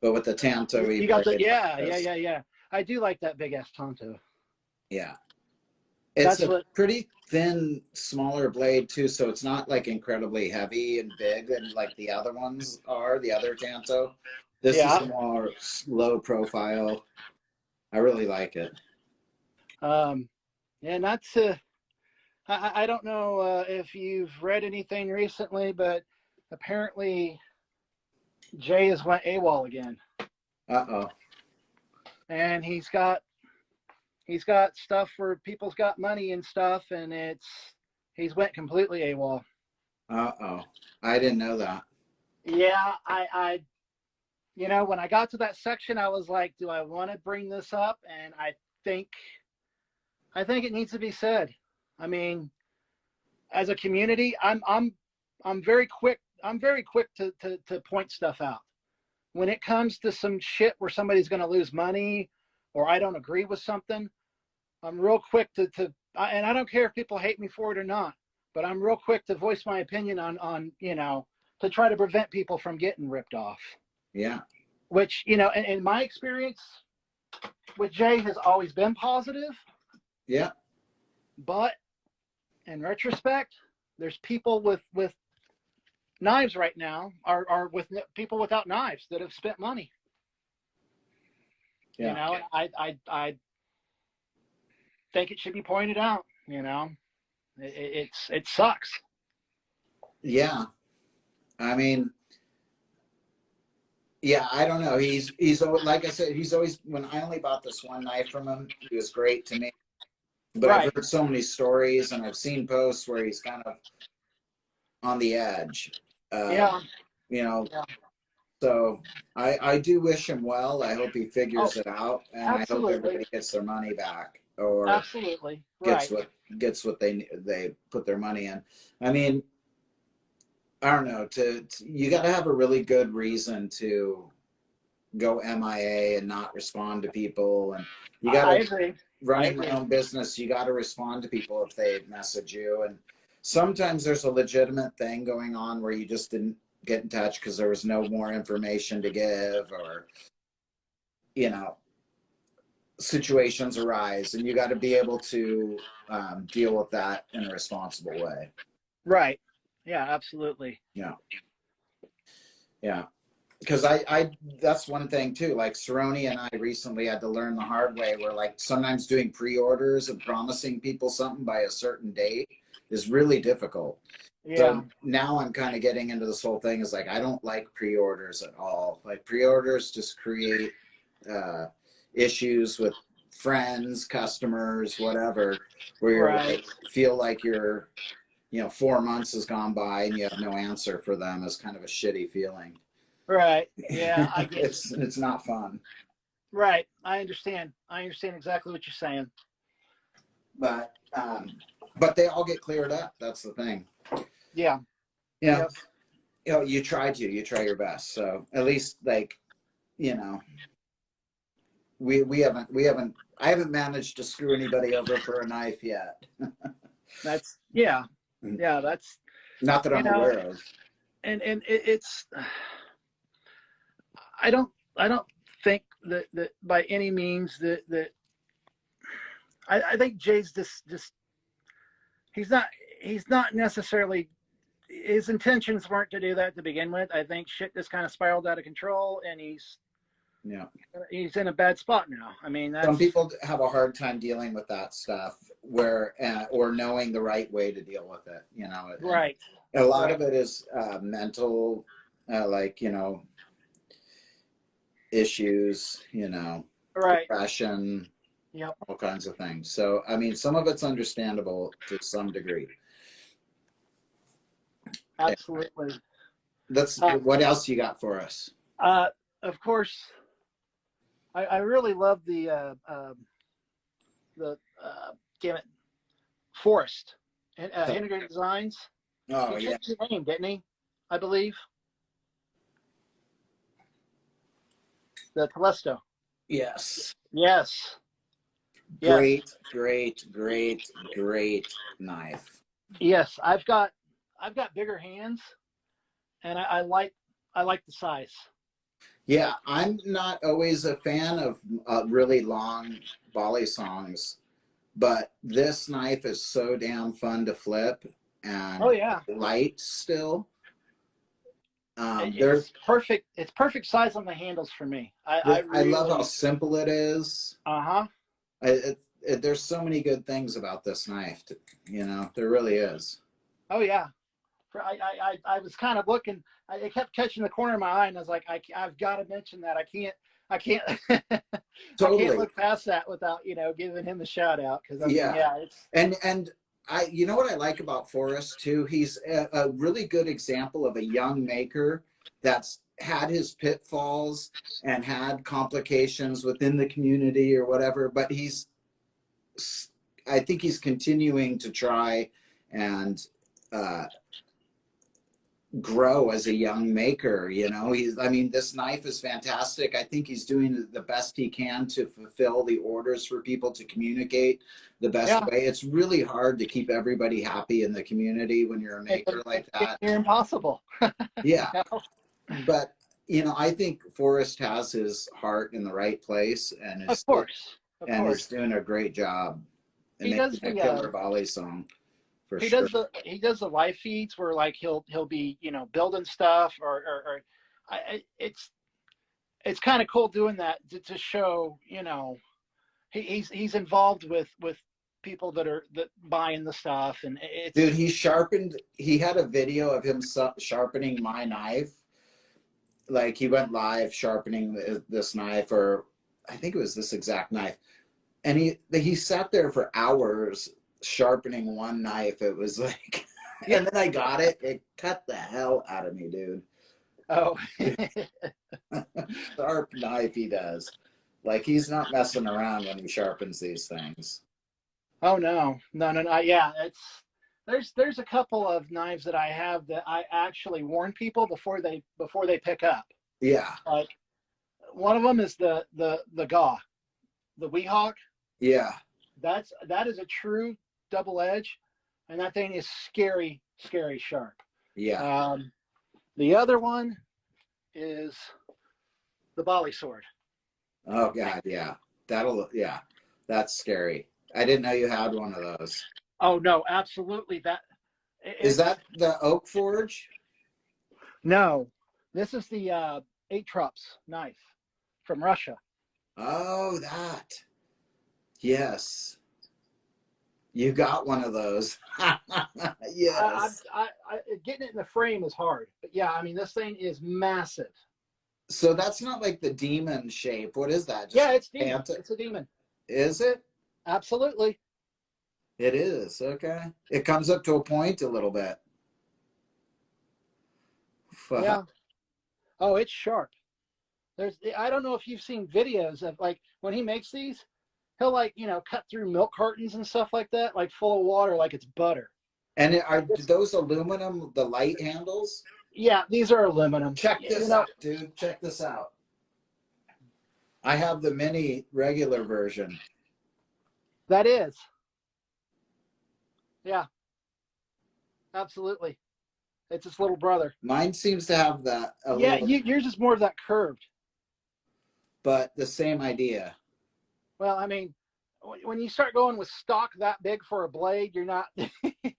But with the Tanto, you got the yeah. I do like that big ass Tonto. Yeah. It's pretty thin, smaller blade too, so it's not like incredibly heavy and big and like the other ones are, the other Tanto. This is more low profile. I really like it. Yeah, not to. I don't know if you've read anything recently, but apparently Jay has went AWOL again. Uh-oh. And he's got stuff where people's got money and stuff, and he's went completely AWOL. Uh-oh. I didn't know that. Yeah, I you know, when I got to that section, I was like, do I want to bring this up? And think, I think it needs to be said. I mean, as a community, I'm very quick. I'm very quick to point stuff out. When it comes to some shit where somebody's going to lose money or I don't agree with something, I'm real quick and I don't care if people hate me for it or not, but I'm real quick to voice my opinion on, you know, to try to prevent people from getting ripped off. Yeah. Which, you know, in my experience with Jay has always been positive. Yeah. But in retrospect, there's people with knives right now, are with people without knives that have spent money. Yeah. You know, I think it should be pointed out. You know, it sucks. Yeah, I mean, yeah, I don't know. He's like I said, he's always, when I only bought this one knife from him, he was great to me. But right. I've heard so many stories, and I've seen posts where he's kind of on the edge. Yeah. You know. Yeah. So I do wish him well. I hope he figures it out, and absolutely. I hope everybody gets their money back, or absolutely gets what they put their money in. I mean, I don't know. You got to have a really good reason to go MIA and not respond to people, and you got to. Running my own business, you got to respond to people if they message you, and sometimes there's a legitimate thing going on where you just didn't get in touch because there was no more information to give, or, you know, situations arise, and you got to be able to deal with that in a responsible way. Right. Yeah, absolutely. Yeah. Yeah. Because I that's one thing too. Like Cerrone and I recently had to learn the hard way, where like sometimes doing pre-orders and promising people something by a certain date is really difficult. Yeah. So now I'm kind of getting into this whole thing is like, I don't like pre-orders at all. Like pre-orders just create issues with friends, customers, whatever, where you're like, feel like you're, you know, 4 months has gone by and you have no answer for them. Is kind of a shitty feeling. Right. Yeah. I guess it's not fun. Right. I understand. I understand exactly what you're saying. But they all get cleared up. That's the thing. Yeah. Yeah. Yep. You know, you try your best. So at least, like, you know, I haven't managed to screw anybody over for a knife yet. That's that's not that I'm aware of. And it's I don't think that by any means that I think Jay's just he's not necessarily, his intentions weren't to do that to begin with. I think shit just kind of spiraled out of control, and he's in a bad spot now. I mean, some people have a hard time dealing with that stuff, where or knowing the right way to deal with it. You know, right. A lot of it is mental, like, you know, issues, you know, depression, all kinds of things. So, I mean, some of it's understandable to some degree. Absolutely. That's what else you got for us? Of course, I really love the Forest and Integrated Designs. Oh, he changed his name, didn't he? I believe. The Telesto. Yes. Yes. Great knife. Yes, I've got bigger hands, and I like the size. Yeah, I'm not always a fan of really long Balisongs, but this knife is so damn fun to flip, and light still. It's perfect. It's perfect size on the handles for me. I love how simple it is. There's so many good things about this knife. You know, there really is. Oh yeah. I was kind of looking. I kept catching the corner of my eye, and I was like, I've got to mention that. I can't. Totally. I can't look past that without, you know, giving him a shout out, because it's and you know what I like about Forrest too? He's a really good example of a young maker that's had his pitfalls and had complications within the community or whatever, but I think he's continuing to try and uh, grow as a young maker. You know, I mean, this knife is fantastic. I think he's doing the best he can to fulfill the orders for people to communicate the best Yeah, way. It's really hard to keep everybody happy in the community when you're a maker like it's that. near impossible. Yeah. You know? But, you know, I think Forrest has his heart in the right place and Of course, of is course. doing a great job in He does making a the killer Balisong for he sure. does the live feeds where like he'll be, you know, building stuff or it's kind of cool doing that to show, you know, he's involved with people that buying the stuff, and Dude, it's he had a video of him sharpening my knife. Like he went live sharpening this knife, or I think it was this exact knife. And he sat there for hours sharpening one knife. It was like, yeah. and then I got it. It cut the hell out of me, dude. Oh. Sharp knife he does. Like he's not messing around when he sharpens these things. Oh no. Yeah, there's a couple of knives that I have that I actually warn people before they pick up. Yeah. Like one of them is the Gaw, the Weehawk. Yeah. That is a true double edge, and that thing is scary sharp. Yeah. The other one is the Bali sword. Oh God. Yeah. Yeah. That's scary. I didn't know you had one of those. Oh no, absolutely. Is It's that the Oak Forge? no. This is the Atrops knife from Russia. Oh, that. Yes. You got one of those. Yes. Getting it in the frame is hard, but yeah, I mean this thing is massive. So that's not like the demon shape. What is that? Just Yeah, it's demon. panta? It's a demon. Is it? Absolutely. It is. Okay. It comes up to a point a little bit. Yeah. Oh, it's sharp. I don't know if you've seen videos of like when he makes these, he'll like, you know, cut through milk cartons and stuff like that, like full of water, like it's butter. And are those aluminum, the light handles? Yeah, these are aluminum. Check You this know, out, dude. Check this out. I have the mini regular version. that is. Yeah, absolutely. It's his little brother. Mine seems to have that a Yeah, little, yours is more of that curved. but the same idea. Well, I mean, when you start going with stock that big for a blade, you're not.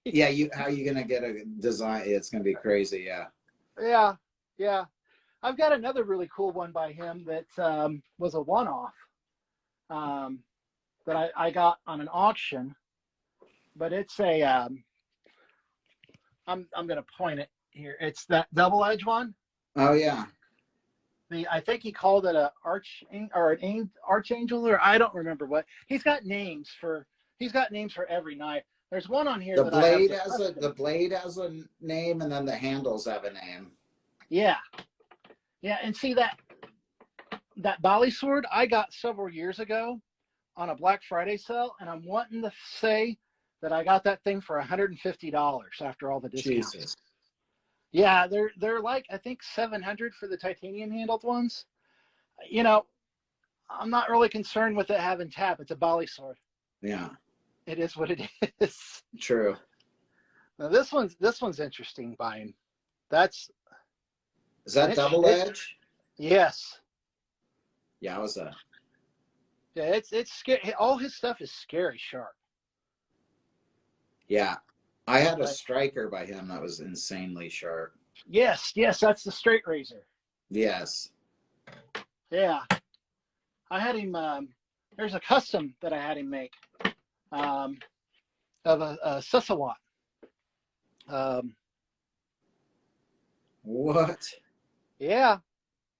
Yeah, how are you gonna get a design? It's gonna be crazy. Yeah. Yeah, yeah. I've got another really cool one by him that was a one-off um, that I got on an auction, but it's a. I'm going to point it here. It's that double edge one. Oh yeah. I think he called it a archangel, or I don't remember what. He's got names for every knife. There's one on here The that I have. the blade has a name, and then the handles have a name. Yeah, yeah, and see that Bali sword I got several years ago on a Black Friday sale, and I'm wanting to say that I got that thing for $150 after all the discounts. Jesus. Yeah, they're like I think 700 for the titanium handled ones. You know, I'm not really concerned with it having tap. It's a Bali sword. Yeah. It is what it is. True. Now this one's interesting buying. Is that double edge? Yes. Yeah, what's that? Yeah, it's scary. All his stuff is scary sharp. Yeah. I had a striker by him that was insanely sharp. Yes, that's the straight razor. Yes. Yeah, I had him. There's a custom that I had him make of a Sesawat. What? Yeah.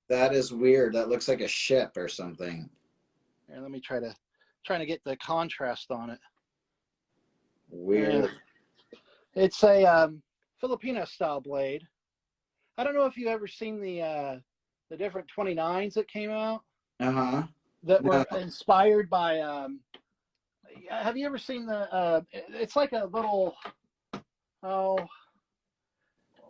That is weird. That looks like a ship or something. Here, let me trying to get the contrast on it. Weird. It's a Filipino style blade. I don't know if you've ever seen the different 29s that came out Uh-huh. that No. were inspired by. Have you ever seen the? It's like a little, oh,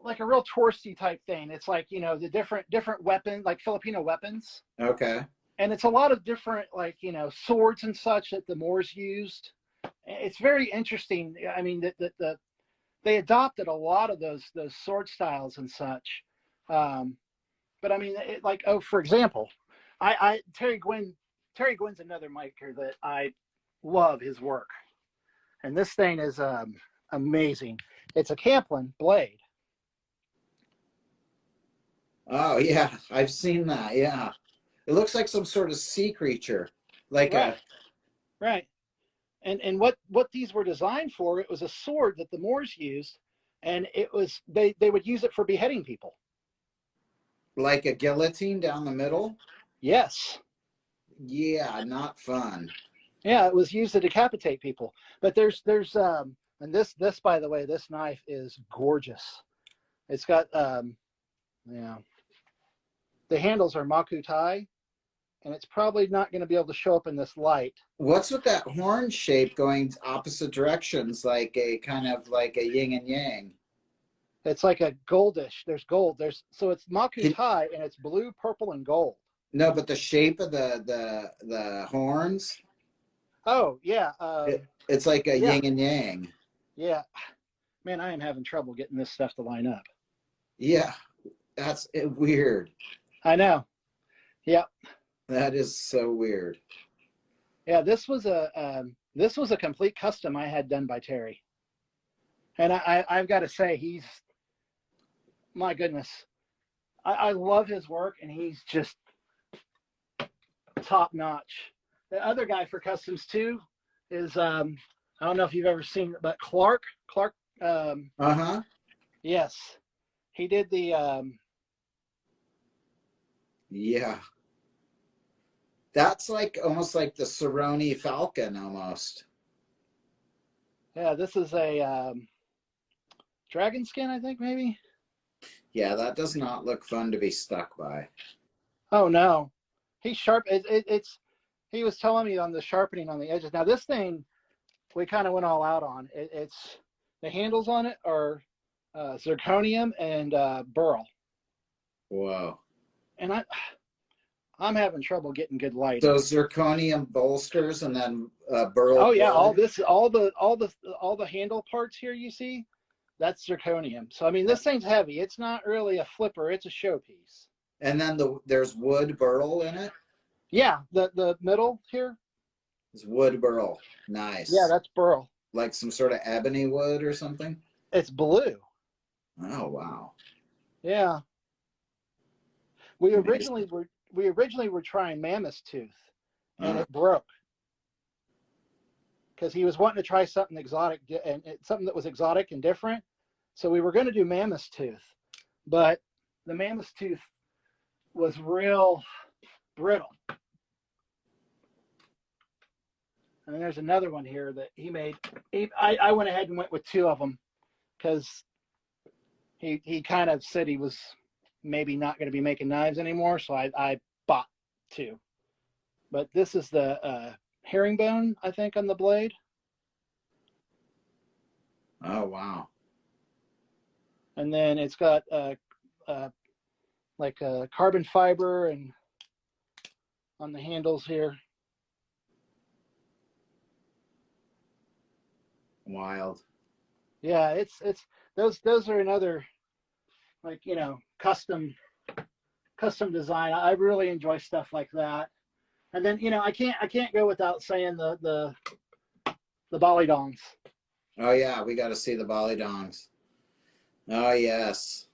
like a real touristy type thing. It's like, you know, the different weapons, like Filipino weapons, Okay. and it's a lot of different, like, you know, swords and such that the Moors used. It's very interesting. I mean, they adopted a lot of those sword styles and such. But I mean, like, oh, for example, Terry Gwynn's another maker that I love his work, and this thing is amazing. It's a Camplin blade. Oh yeah, I've seen that. Yeah. It looks like some sort of sea creature. Like Right, a right. And what these were designed for, it was a sword that the Moors used, and it was they would use it for beheading people. like a guillotine down the middle. Yes. Yeah, not fun. Yeah, it was used to decapitate people. But there's and this by the way, this knife is gorgeous. It's got yeah, the handles are makutai, and it's probably not going to be able to show up in this light. What's with that horn shape going opposite directions, like a kind of like a yin and yang? It's like a goldish. There's gold. So it's Can, makutai, and it's blue, purple, and gold. no, but the shape of the horns, Oh yeah, it's like a yeah, yin and yang. yeah. Man, I am having trouble getting this stuff to line up. Yeah, that's weird. I know. Yeah, That is so weird. yeah. This was a complete custom I had done by Terry, and I've got to say he's, my goodness, I love his work, and he's just top notch. The other guy for customs too is I don't know if you've ever seen it, but Clark. Uh-huh. Yes, he did the Yeah. That's like almost like the Cerrone Falcon almost. yeah. This is a dragon skin, I think maybe. Yeah, that does not look fun to be stuck by. Oh no, he's sharp. It's he was telling me on the sharpening on the edges. Now this thing we kind of went all out on. It's the handles on it are zirconium and burl, Whoa. and I'm having trouble getting good light. So zirconium bolsters and then burl Oh yeah, wood. all the handle parts here you see, that's zirconium. So I mean, this thing's heavy. It's not really a flipper. It's a showpiece. And then there's wood burl in it. Yeah, the middle here. It's wood burl. Nice. Yeah, that's burl. Like some sort of ebony wood or something. It's blue. Oh wow. Yeah. We Amazing. originally were trying mammoth tooth, and Uh, it broke because he was wanting to try something exotic and something that was exotic and different. So we were going to do mammoth tooth, but the mammoth tooth was real brittle. And there's another one here that he made. I went ahead and went with two of them because he kind of said he was maybe not going to be making knives anymore. So I bought two. But this is the herringbone, I think, on the blade. oh wow. And then it's got like a carbon fiber and on the handles here. Wild. Yeah, it's those are another, like, you know, custom design. I really enjoy stuff like that. And then, you know, I can't go without saying the Balisongs. Oh yeah, we got to see the Balisongs. Oh yes.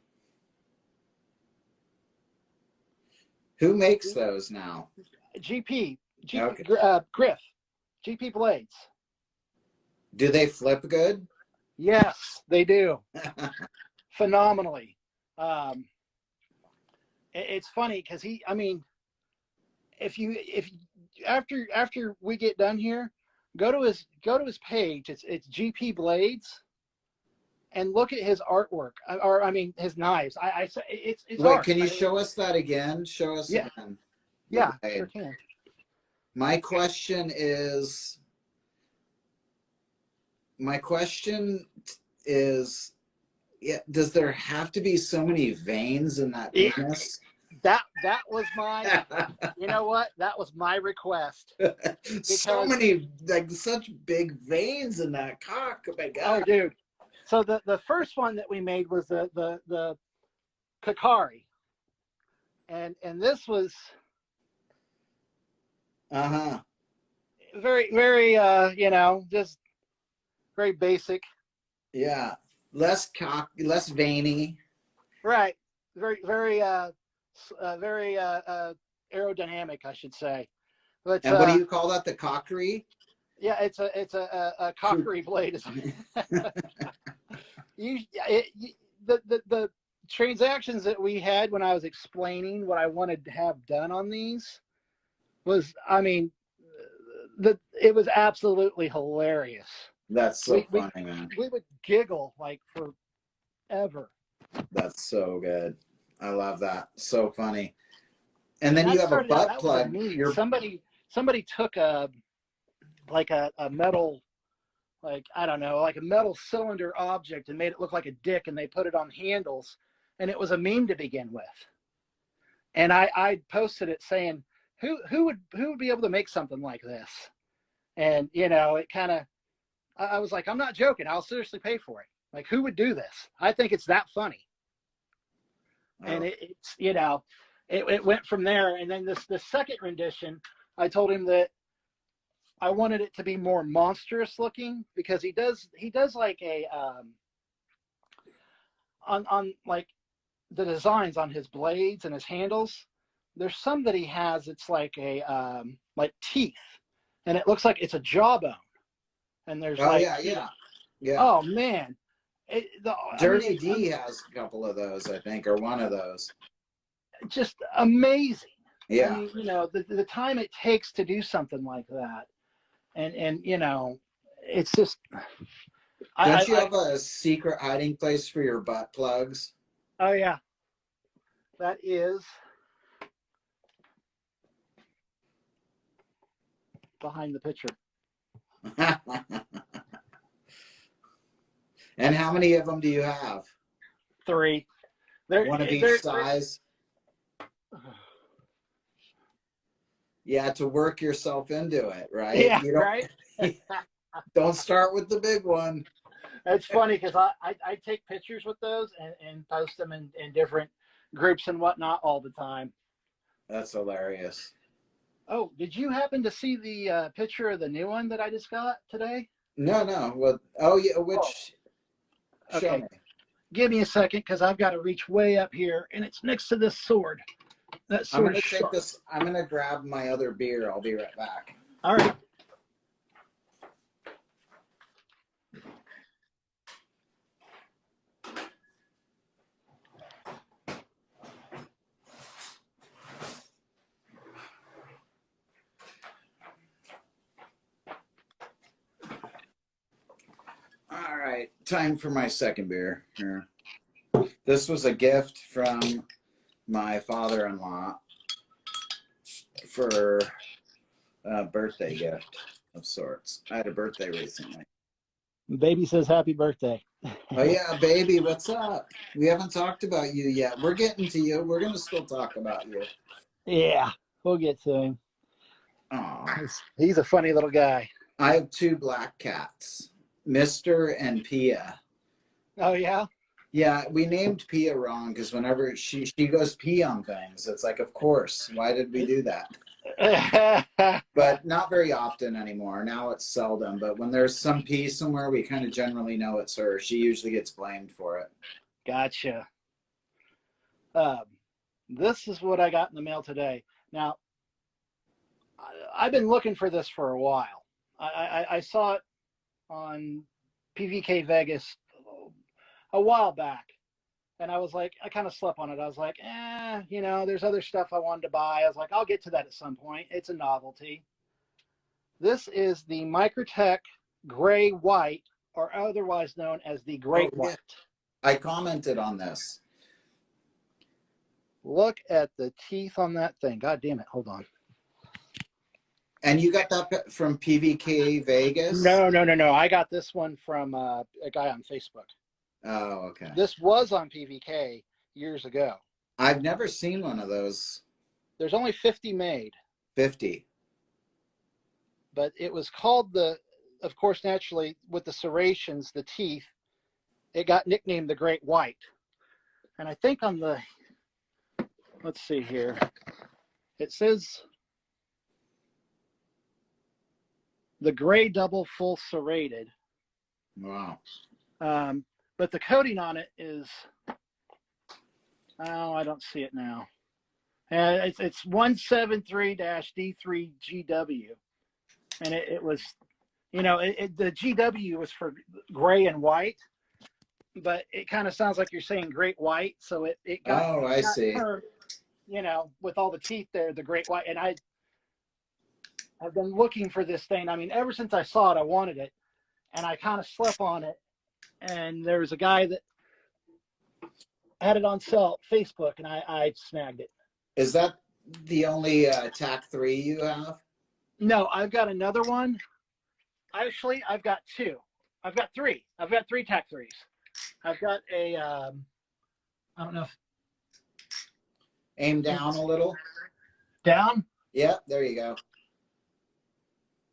Who makes those now? GP Okay. Griff GP blades. Do they flip good? Yes, they do phenomenally. It's funny because I mean, if after we get done here, Go to his page. It's GP Blades, and look at his artwork, or I mean his knives. I say it's Wait, art. can you show us that again? Show us Yeah, again. yeah, sure can. My question is, yeah, does there have to be so many veins in that Yeah, penis? that was my. You know what? That was my request. So Because many, like, such big veins in that cock. Oh my oh, God. dude. So the first one that we made was the Kakari, and this was Uh-huh. very just very basic. Yeah. Less veiny. Right. Very aerodynamic, I should say. But And what do you call that? The cockery? yeah, it's a cockery blade. The transactions that we had when I was explaining what I wanted to have done on these was, I mean, it was absolutely hilarious. That's so funny, man. We would giggle like forever. That's so good. I love that. So funny. And then And you that have a started out, butt that was a plug. need. Somebody took a metal, like, I don't know, like a metal cylinder object and made it look like a dick, and they put it on handles, and it was a meme to begin with. And I posted it saying, who would be able to make something like this? And it kind of, I was like, I'm not joking. I'll seriously pay for it. Like, who would do this? I think it's that funny. And it went from there. And then the second rendition, I told him that I wanted it to be more monstrous looking, because he does like a on like the designs on his blades and his handles. There's some that he has, it's like a like teeth, and it looks like it's a jawbone. And there's yeah. oh man, Dirty D has a couple of those, I think, or one of those. Just amazing. Yeah. I mean, the time it takes to do something like that, and it's just. Don't you have a secret hiding place for your butt plugs? Oh yeah, that is behind the picture. And how many of them do you have? 3. One of each size? Yeah, to work yourself into it, right? Yeah, right. Don't start with the big one. It's funny because I take pictures with those and post them in different groups and whatnot all the time. That's hilarious. Oh, did you happen to see the picture of the new one that I just got today? No. Well, oh yeah, which? Okay. Show me. Give me a second, because I've got to reach way up here, and it's next to this sword. That sword. I'm gonna take this. I'm gonna grab my other beer. I'll be right back. All right. All right, time for my second beer here. This was a gift from my father-in-law for a birthday gift of sorts. I had a birthday recently. Baby says happy birthday. Oh yeah, baby, what's up? We haven't talked about you yet. We're getting to you. We're gonna still talk about you. Yeah, we'll get to him. Aw. He's a funny little guy. I have 2 black cats, Mister and Pia. Oh yeah? Yeah, we named Pia wrong because whenever she goes pee on things, it's like, of course, why did we do that? But not very often anymore. Now it's seldom. But when there's some pee somewhere, we kind of generally know it's her. She usually gets blamed for it. Gotcha. This is what I got in the mail today. Now, I've been looking for this for a while. I saw it on PVK Vegas a while back, and I was like, I kind of slept on it. I was like, there's other stuff I wanted to buy. I was like, I'll get to that at some point. It's a novelty. This is the Microtech Gray White, or otherwise known as the Great yeah. White. I commented on this. Look at the teeth on that thing. God damn it. Hold on. And you got that from PVK Vegas? No. I got this one from a guy on Facebook. Oh, okay. This was on PVK years ago. I've never seen one of those. There's only 50 made. 50. But it was called of course, naturally, with the serrations, the teeth, it got nicknamed the Great White. And I think on the, let's see here, it says the Gray Double Full Serrated. Wow. But the coating on it is, oh, I don't see it now. It's 173-D3GW. And it was, the GW was for gray and white, but it kind of sounds like you're saying Great White. So it got, I see. Turned, with all the teeth there, the Great White. And I've been looking for this thing. I mean, ever since I saw it, I wanted it. And I kind of slept on it. And there was a guy that had it on sale at Facebook, and I snagged it. Is that the only TAC 3 you have? No, I've got another one. Actually, I've got two. I've got three. I've got three TAC 3s. I've got a, I don't know if... Aim down a little. Down? Yeah, there you go.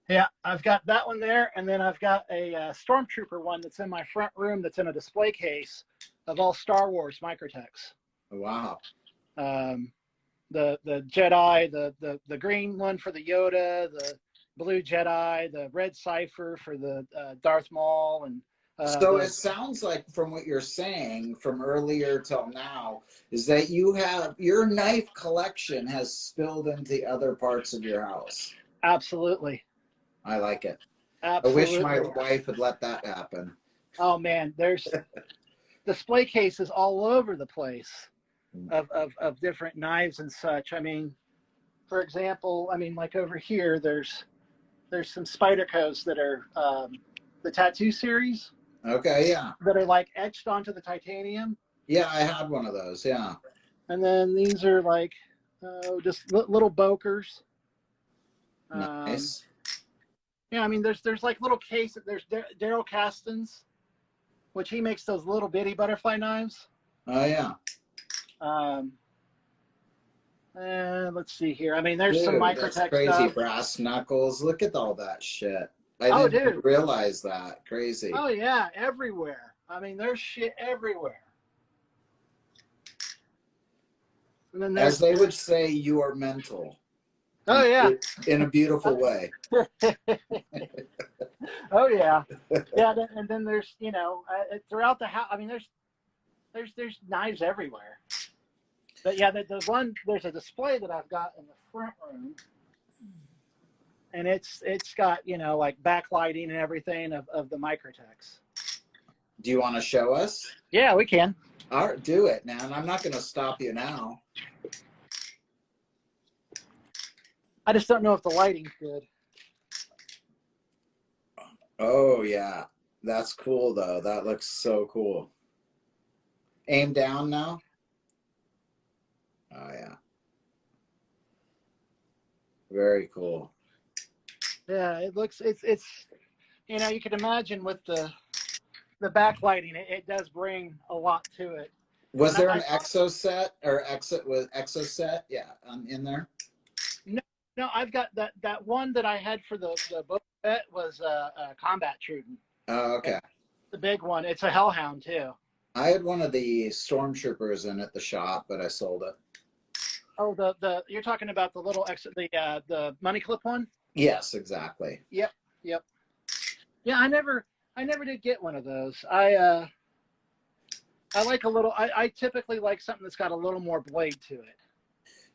Yeah, I've got that one there, and then I've got a Stormtrooper one that's in my front room that's in a display case of all Star Wars Microtechs. Wow. The Jedi, the green one for the Yoda, the blue Jedi, the red Cypher for the Darth Maul, and so it sounds like from what you're saying from earlier till now is that your knife collection has spilled into other parts of your house. Absolutely. I like it. Absolutely. I wish my wife had let that happen. Oh man, there's display cases all over the place of different knives and such. I mean, for example, like over here, there's some Spydercos that are the tattoo series. Okay, yeah. That are like etched onto the titanium. Yeah, I had one of those. Yeah. And then these are like just little bokers. Nice. Yeah, I mean, there's like little cases. There's Daryl Caston's, which he makes those little bitty butterfly knives. Oh yeah. Let's see here. I mean, there's some Microtech that's crazy stuff. Brass knuckles. Look at all that shit. I didn't realize that. Crazy. Oh yeah, everywhere. I mean, there's shit everywhere. And then as they would say, you are mental. Oh yeah. In a beautiful way. Oh yeah. Yeah, and then there's throughout the house. I mean, there's knives everywhere. But yeah, there's a display that I've got in the front room, and it's got like backlighting and everything of the Microtechs. Do you want to show us? Yeah, we can. All right, do it, man. I'm not going to stop you now. I just don't know if the lighting's good. Oh yeah, that's cool though. That looks so cool. Aim down now. Oh yeah. Very cool. Yeah, it looks it's you can imagine with the backlighting, it does bring a lot to it. Was there an exo set or exo set? Yeah, in there. No, I've got that one that I had for the Boba Fett was a combat Truden. Oh, okay. The big one. It's a Hellhound too. I had one of the Stormtroopers in at the shop, but I sold it. Oh, the you're talking about the little the money clip one? Yes, exactly. Yep. Yeah, I never did get one of those. I like a little. I typically like something that's got a little more blade to it.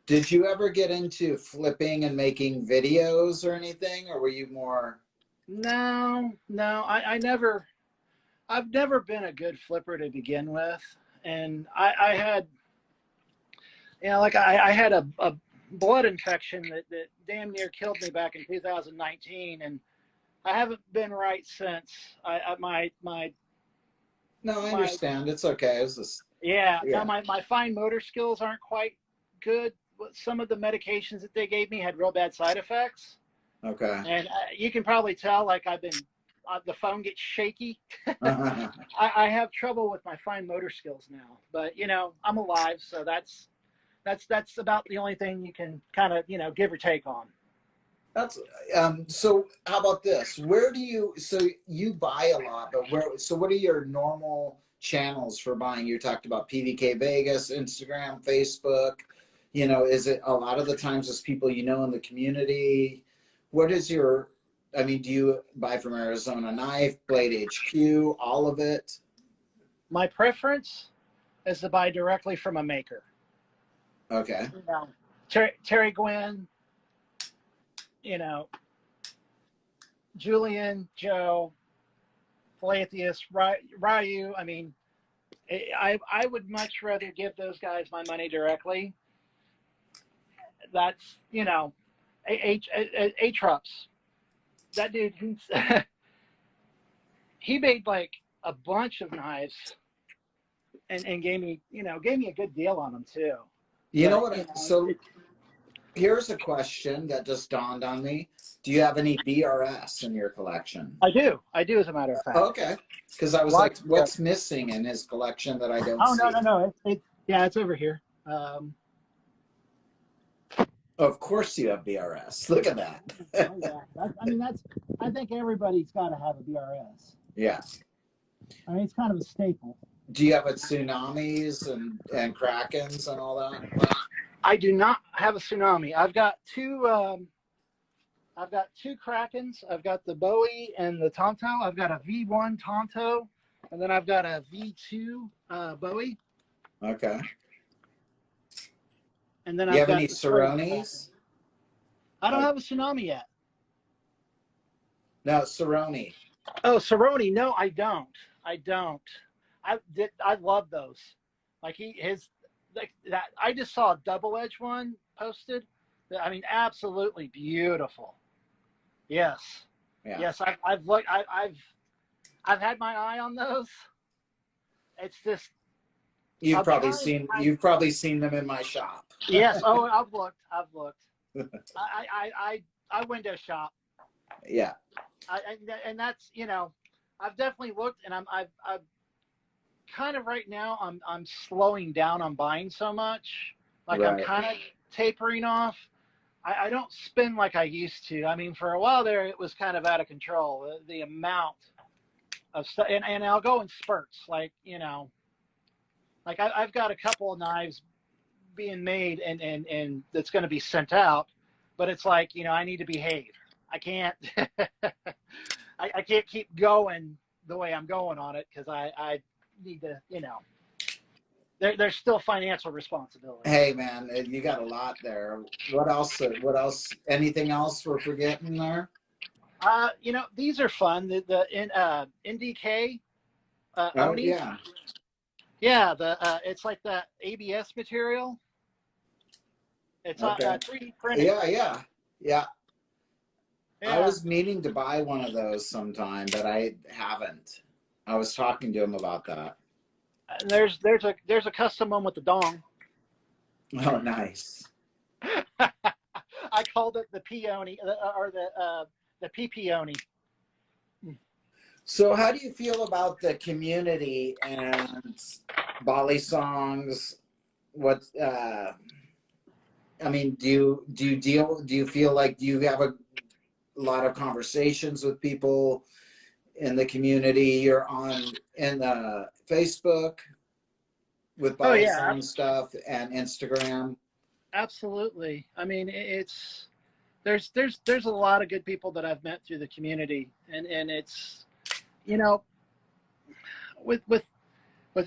Did you ever get into flipping and making videos or anything, or were you more? No, I've never been a good flipper to begin with, and I had, like I had a blood infection that damn near killed me back in 2019, and I haven't been right since. My No, I understand. It's okay. It's just, yeah. Now yeah. my fine motor skills aren't quite good. Some of the medications that they gave me had real bad side effects, Okay. and you can probably tell. Like I've been, the phone gets shaky. I have trouble with my fine motor skills now, but I'm alive, so that's about the only thing you can kind of give or take on. That's so how about this? Where do you so you buy a lot, but what are your normal channels for buying? You talked about PVK Vegas, Instagram, Facebook. Is it a lot of the times it's people in the community? What is your I mean, do you buy from Arizona Knife, Blade HQ, all of it? My preference is to buy directly from a maker. Okay. Terry Gwynn, Julian, Joe, Falatheus, Ryu. I mean, I would much rather give those guys my money directly. That's Trups. That dude, he made like a bunch of knives and gave me a good deal on them too. So here's a question that just dawned on me. Do you have any BRS in your collection? I do, as a matter of fact. Okay, because I was like, what's missing in his collection that I don't see? No. It's over here. Of course you have BRS. Look at that. I think everybody's got to have a BRS. Yeah. I mean, it's kind of a staple. Do you have a Tsunamis and Krakens and all that? I do not have a Tsunami. I've got two Krakens. I've got the Bowie and the Tonto. I've got a V1 Tonto, and then I've got a V2 Bowie. Okay. And then you have any Ceronis? I don't have a Tsunami yet. No, Ceroni. Oh, Ceroni. No, I don't. I love those. Like that. I just saw a double-edged one posted. I mean, absolutely beautiful. Yes. Yeah. Yes, I've looked. I've had my eye on those. It's just. You've probably seen them in my shop. Yes. Oh, I've looked. I window shop. Yeah. And that's I've definitely looked, and I've kind of right now I'm slowing down on buying so much. Like right. I'm kind of tapering off. I don't spend like I used to. I mean, for a while there, it was kind of out of control. The amount of stuff, and I'll go in spurts. Like like I've got a couple of knives being made and that's going to be sent out, but it's like I need to behave. I can't I can't keep going the way I'm going on it because I need to there's still financial responsibility. Hey man, you got a lot there. What else? Anything else we're forgetting there? These are fun. The NDK Oni. Yeah. Yeah, it's like that ABS material. It's okay. 3D printed. Yeah. I was meaning to buy one of those sometime, but I haven't. I was talking to him about that. There's a custom one with the dong. Oh, nice. I called it the peony or the peony. So how do you feel about the community and Balisongs? What I mean, do you feel like you have a lot of conversations with people in the community? You're in Facebook with Balisong stuff and Instagram? Absolutely. I mean, there's a lot of good people that I've met through the community, and it's with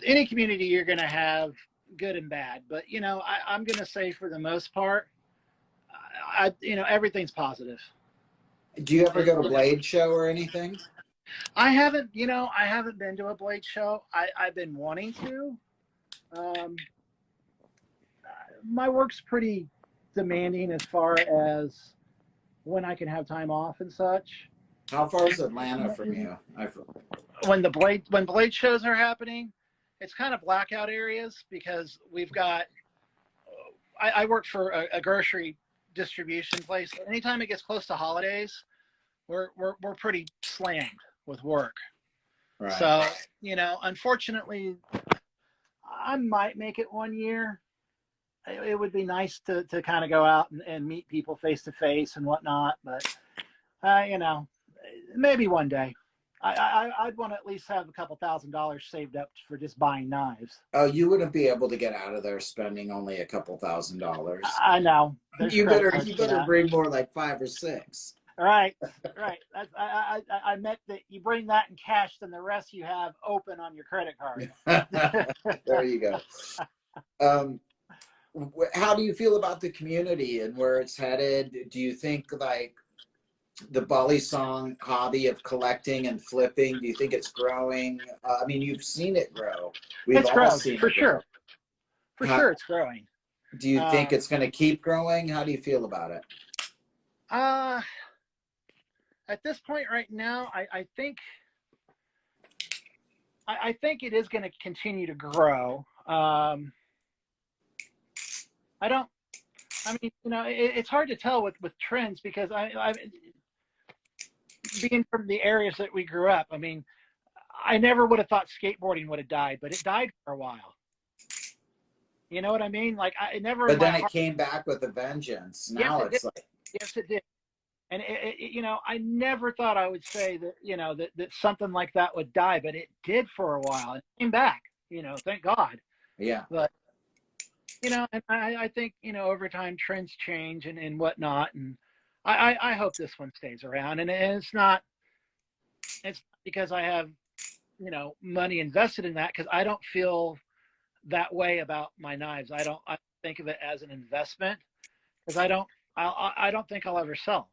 any community you're going to have good and bad, but I'm going to say for the most part, everything's positive. Do you ever go to Blade Show or anything? I haven't been to a Blade Show. I've been wanting to. My work's pretty demanding as far as when I can have time off and such. How far is Atlanta from you? When blade shows are happening, it's kind of blackout areas because we've got. I work for a grocery distribution place. Anytime it gets close to holidays, we're pretty slammed with work. Right. So, you know, unfortunately, I might make it one year. It would be nice to kind of go out and meet people face to face and whatnot, but you know, maybe one day. I'd want to at least have a couple $1,000s saved up for just buying knives. Oh, you wouldn't be able to get out of there spending only a couple $1,000s. I know. You better bring more like 5 or 6. Right. I meant that you bring that in cash, then the rest you have open on your credit card. There you go. How do you feel about the community and where it's headed? Do you think like the balisong hobby of collecting and flipping, do you think it's growing? I mean, you've seen it grow. It's growing, for sure. For sure, it's growing. Do you think it's going to keep growing? How do you feel about it? At this point right now, I think it is going to continue to grow. I mean, you know, it's hard to tell with trends because I being from the areas that we grew up, I mean, I never would have thought skateboarding would have died, but it died for a while. You know what I mean? Like I never. But then it came back with a vengeance. Now yes, it's like. Yes, it did. And you know, I never thought I would say that, you know, that something like that would die, but it did for a while. It came back, you know, thank God. Yeah. But, you know, and I think, you know, over time trends change and whatnot. And I hope this one stays around. And it's not because I have, you know, money invested in that, because I don't feel that way about my knives. I think of it as an investment, because I don't think I'll ever sell them.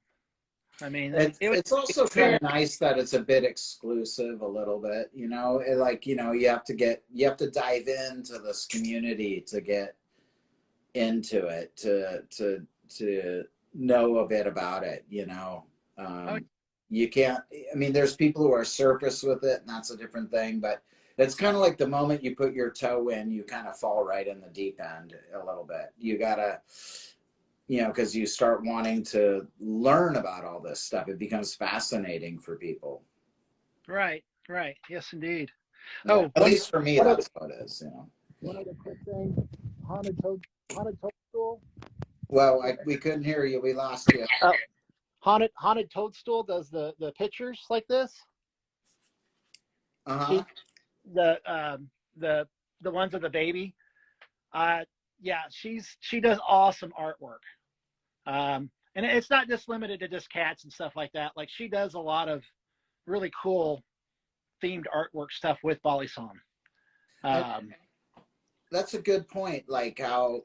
I mean, it's also kind of nice that it's a bit exclusive, a little bit, you know, like, you know, you have to dive into this community to get into it, to know a bit about it, you know. You can't, I mean, there's people who are surface with it, and that's a different thing, but it's kind of like the moment you put your toe in, you kind of fall right in the deep end a little bit. You gotta, you know, because you start wanting to learn about all this stuff. It becomes fascinating for people. Right. Yes, indeed. Yeah. Oh, at least for me, that's how it is, you know. One other quick thing, haunted toadstool. Well, we couldn't hear you. We lost you. Haunted toadstool does the pictures like this. Uh-huh. The ones of the baby. Yeah, she does awesome artwork. And it's not just limited to just cats and stuff like that. Like, she does a lot of really cool themed artwork stuff with Balisong. That's a good point. Like how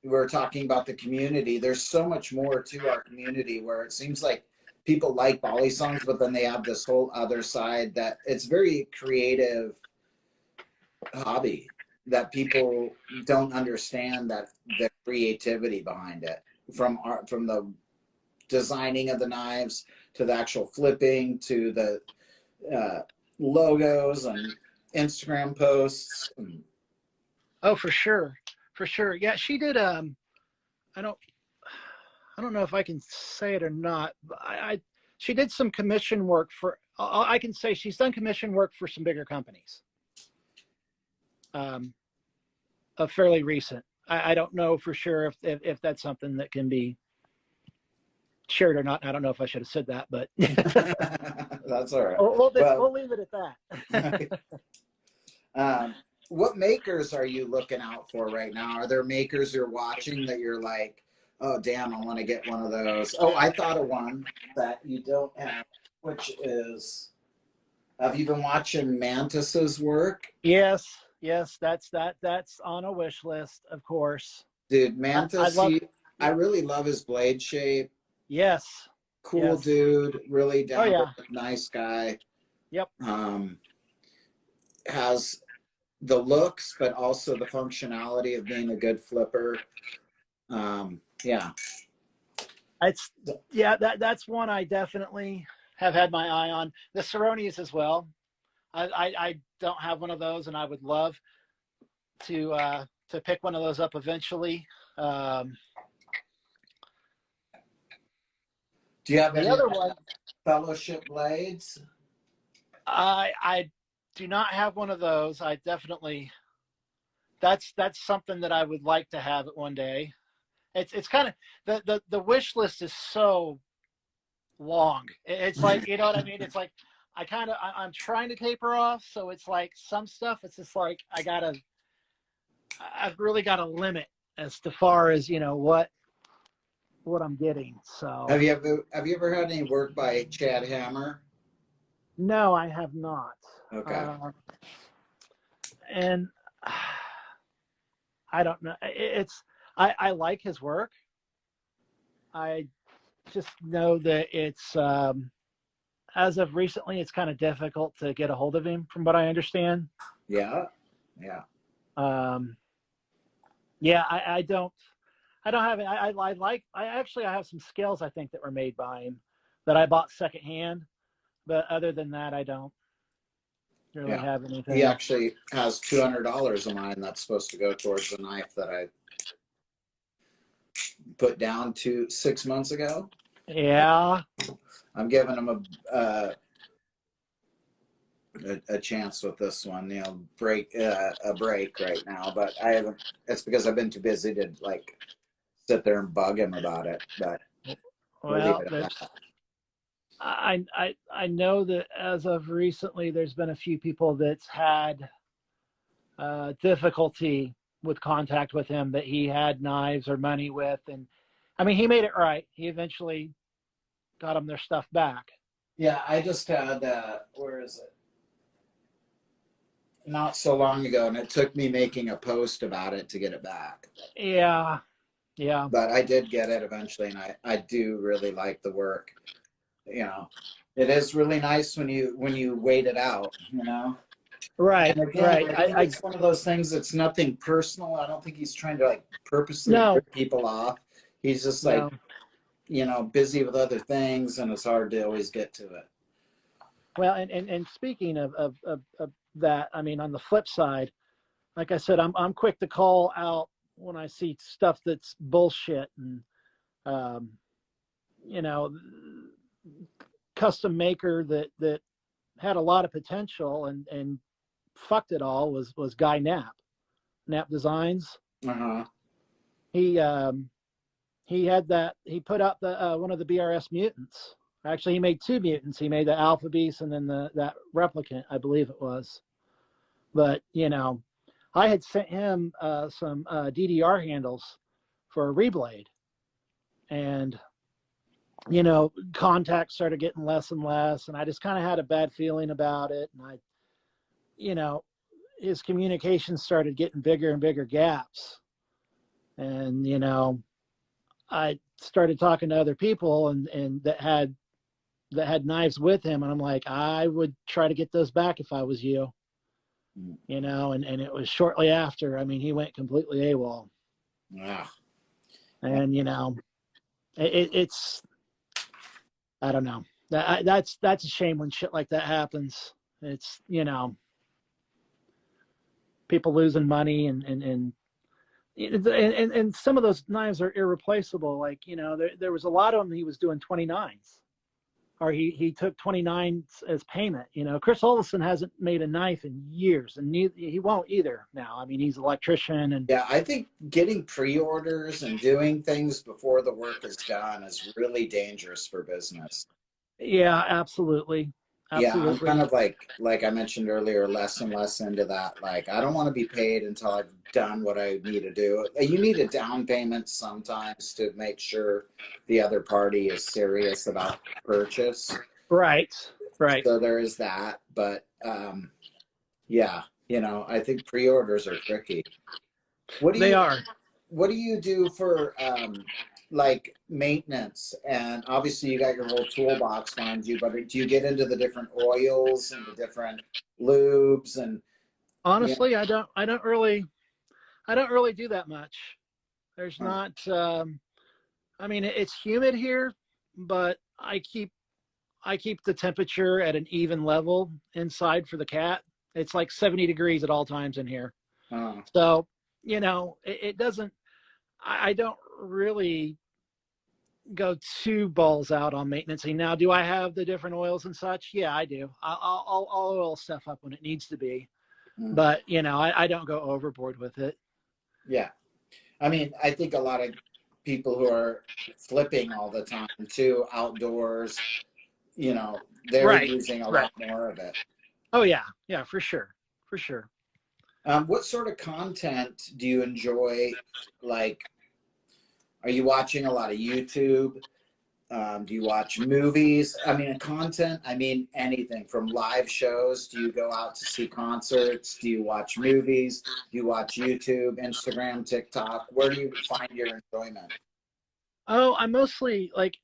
we're talking about the community. There's so much more to our community where it seems like people like Balisongs, but then they have this whole other side that it's very creative hobby that people don't understand, that the creativity behind it, from the designing of the knives to the actual flipping to the logos and Instagram posts. Oh, for sure. Yeah, she did. I don't know if I can say it or not, but she did some commission work for. I can say she's done commission work for some bigger companies. Fairly recent. I don't know for sure if that's something that can be shared or not. I don't know if I should have said that, but that's all right. We'll leave it at that. What makers are you looking out for right now? Are there makers you're watching that you're like, oh, damn, I want to get one of those? Oh, I thought of one that you don't have, which is, have you been watching Mantis's work? Yes, that's on a wish list, of course. Dude, Mantis, I really love his blade shape. Yes. Cool dude, really down to earth, nice guy. Yep. Has the looks, but also the functionality of being a good flipper. Yeah. It's yeah, that's one I definitely have had my eye on. The Ceronis as well. I don't have one of those, and I would love to pick one of those up eventually. Do you have The any other one, fellowship blades? I do not have one of those. I definitely that's something that I would like to have it one day. It's kind of the wish list is so long. It's like, you know what I mean? It's like I'm trying to taper off, so it's like some stuff it's just like I've really got a limit as to far as, you know, what I'm getting. So Have you ever had any work by Chad Hammer? no, I have not. Okay. And I don't know. I like his work. I just know that it's as of recently, it's kind of difficult to get a hold of him, from what I understand. Yeah. Yeah. Um, yeah, I don't have it. I actually I have some scales I think that were made by him that I bought secondhand, but other than that, I don't really Yeah. have He anything. actually has $200 of mine that's supposed to go towards the knife that I put down 6 months ago. Yeah. I'm giving him a chance with this one, you know, a break right now, but I haven't. It's because I've been too busy to like sit there and bug him about it. But we'll leave Well, it at there's that. I know that as of recently, there's been a few people that's had difficulty with contact with him that he had knives or money with, and I mean he made it right. He eventually got them their stuff back. Yeah, I just had where is it? Not so long ago, and it took me making a post about it to get it back. Yeah, yeah. But I did get it eventually, and I do really like the work. You know, it is really nice when you wait it out. You know. Right, And again, right. I think it's one of those things that's nothing personal. I don't think he's trying to like purposely No, rip people off. He's just like, no. you know, busy with other things, and it's hard to always get to it. Well, and speaking of that, I mean, on the flip side, like I said, I'm quick to call out when I see stuff that's bullshit and um, you know, custom maker that had a lot of potential and fucked it all was Guy Knapp Designs. Uh-huh. He had that he put out the one of the BRS mutants. Actually, he made two mutants. He made the Alpha Beast and then that replicant, I believe it was. But you know, I had sent him some DDR handles for a reblade, and you know, contact started getting less and less, and I just kind of had a bad feeling about it. And I, you know, his communication started getting bigger and bigger gaps, and you know, I started talking to other people and that had knives with him, and I'm like, I would try to get those back if I was you, you know. And it was shortly after. I mean, he went completely AWOL, Yeah. and you know, it's I don't know. That's a shame when shit like that happens. It's, you know, people losing money and some of those knives are irreplaceable. Like, you know, there was a lot of them he was doing 29s, or he took 29s as payment. You know, Chris Olson hasn't made a knife in years, and he won't either now. I mean, he's an electrician, and Yeah, I think getting pre-orders and doing things before the work is done is really dangerous for business. yeah, absolutely, Yeah, I'm absolutely. kind of like I mentioned earlier, less and less into that. Like, I don't want to be paid until I've done what I need to do. You need a down payment sometimes to make sure the other party is serious about purchase. Right, right. So there is that. But yeah, you know, I think pre-orders are tricky. What do They you are. what do you do for like maintenance? And obviously you got your whole toolbox behind you, but do you get into the different oils and the different lubes and yeah. Honestly, I don't really do that much. There's not. I mean, it's humid here, but I keep the temperature at an even level inside for the cat. It's like 70 degrees at all times in here. Uh, So, it doesn't, I don't really go two balls out on maintenance. Now, do I have the different oils and such? Yeah, I do. I'll oil stuff up when it needs to be, but I don't go overboard with it. yeah. I mean, I think a lot of people who are flipping all the time too, outdoors, they're Right. using a Right. lot more of it. Oh yeah. Yeah, for sure. For sure. What sort of content do you enjoy? Like, are you watching a lot of YouTube? Do you watch movies? I mean, content, I mean, anything from live shows. Do you go out to see concerts? Do you watch movies? Do you watch YouTube, Instagram, TikTok? Where do you find your enjoyment? Oh, I mostly like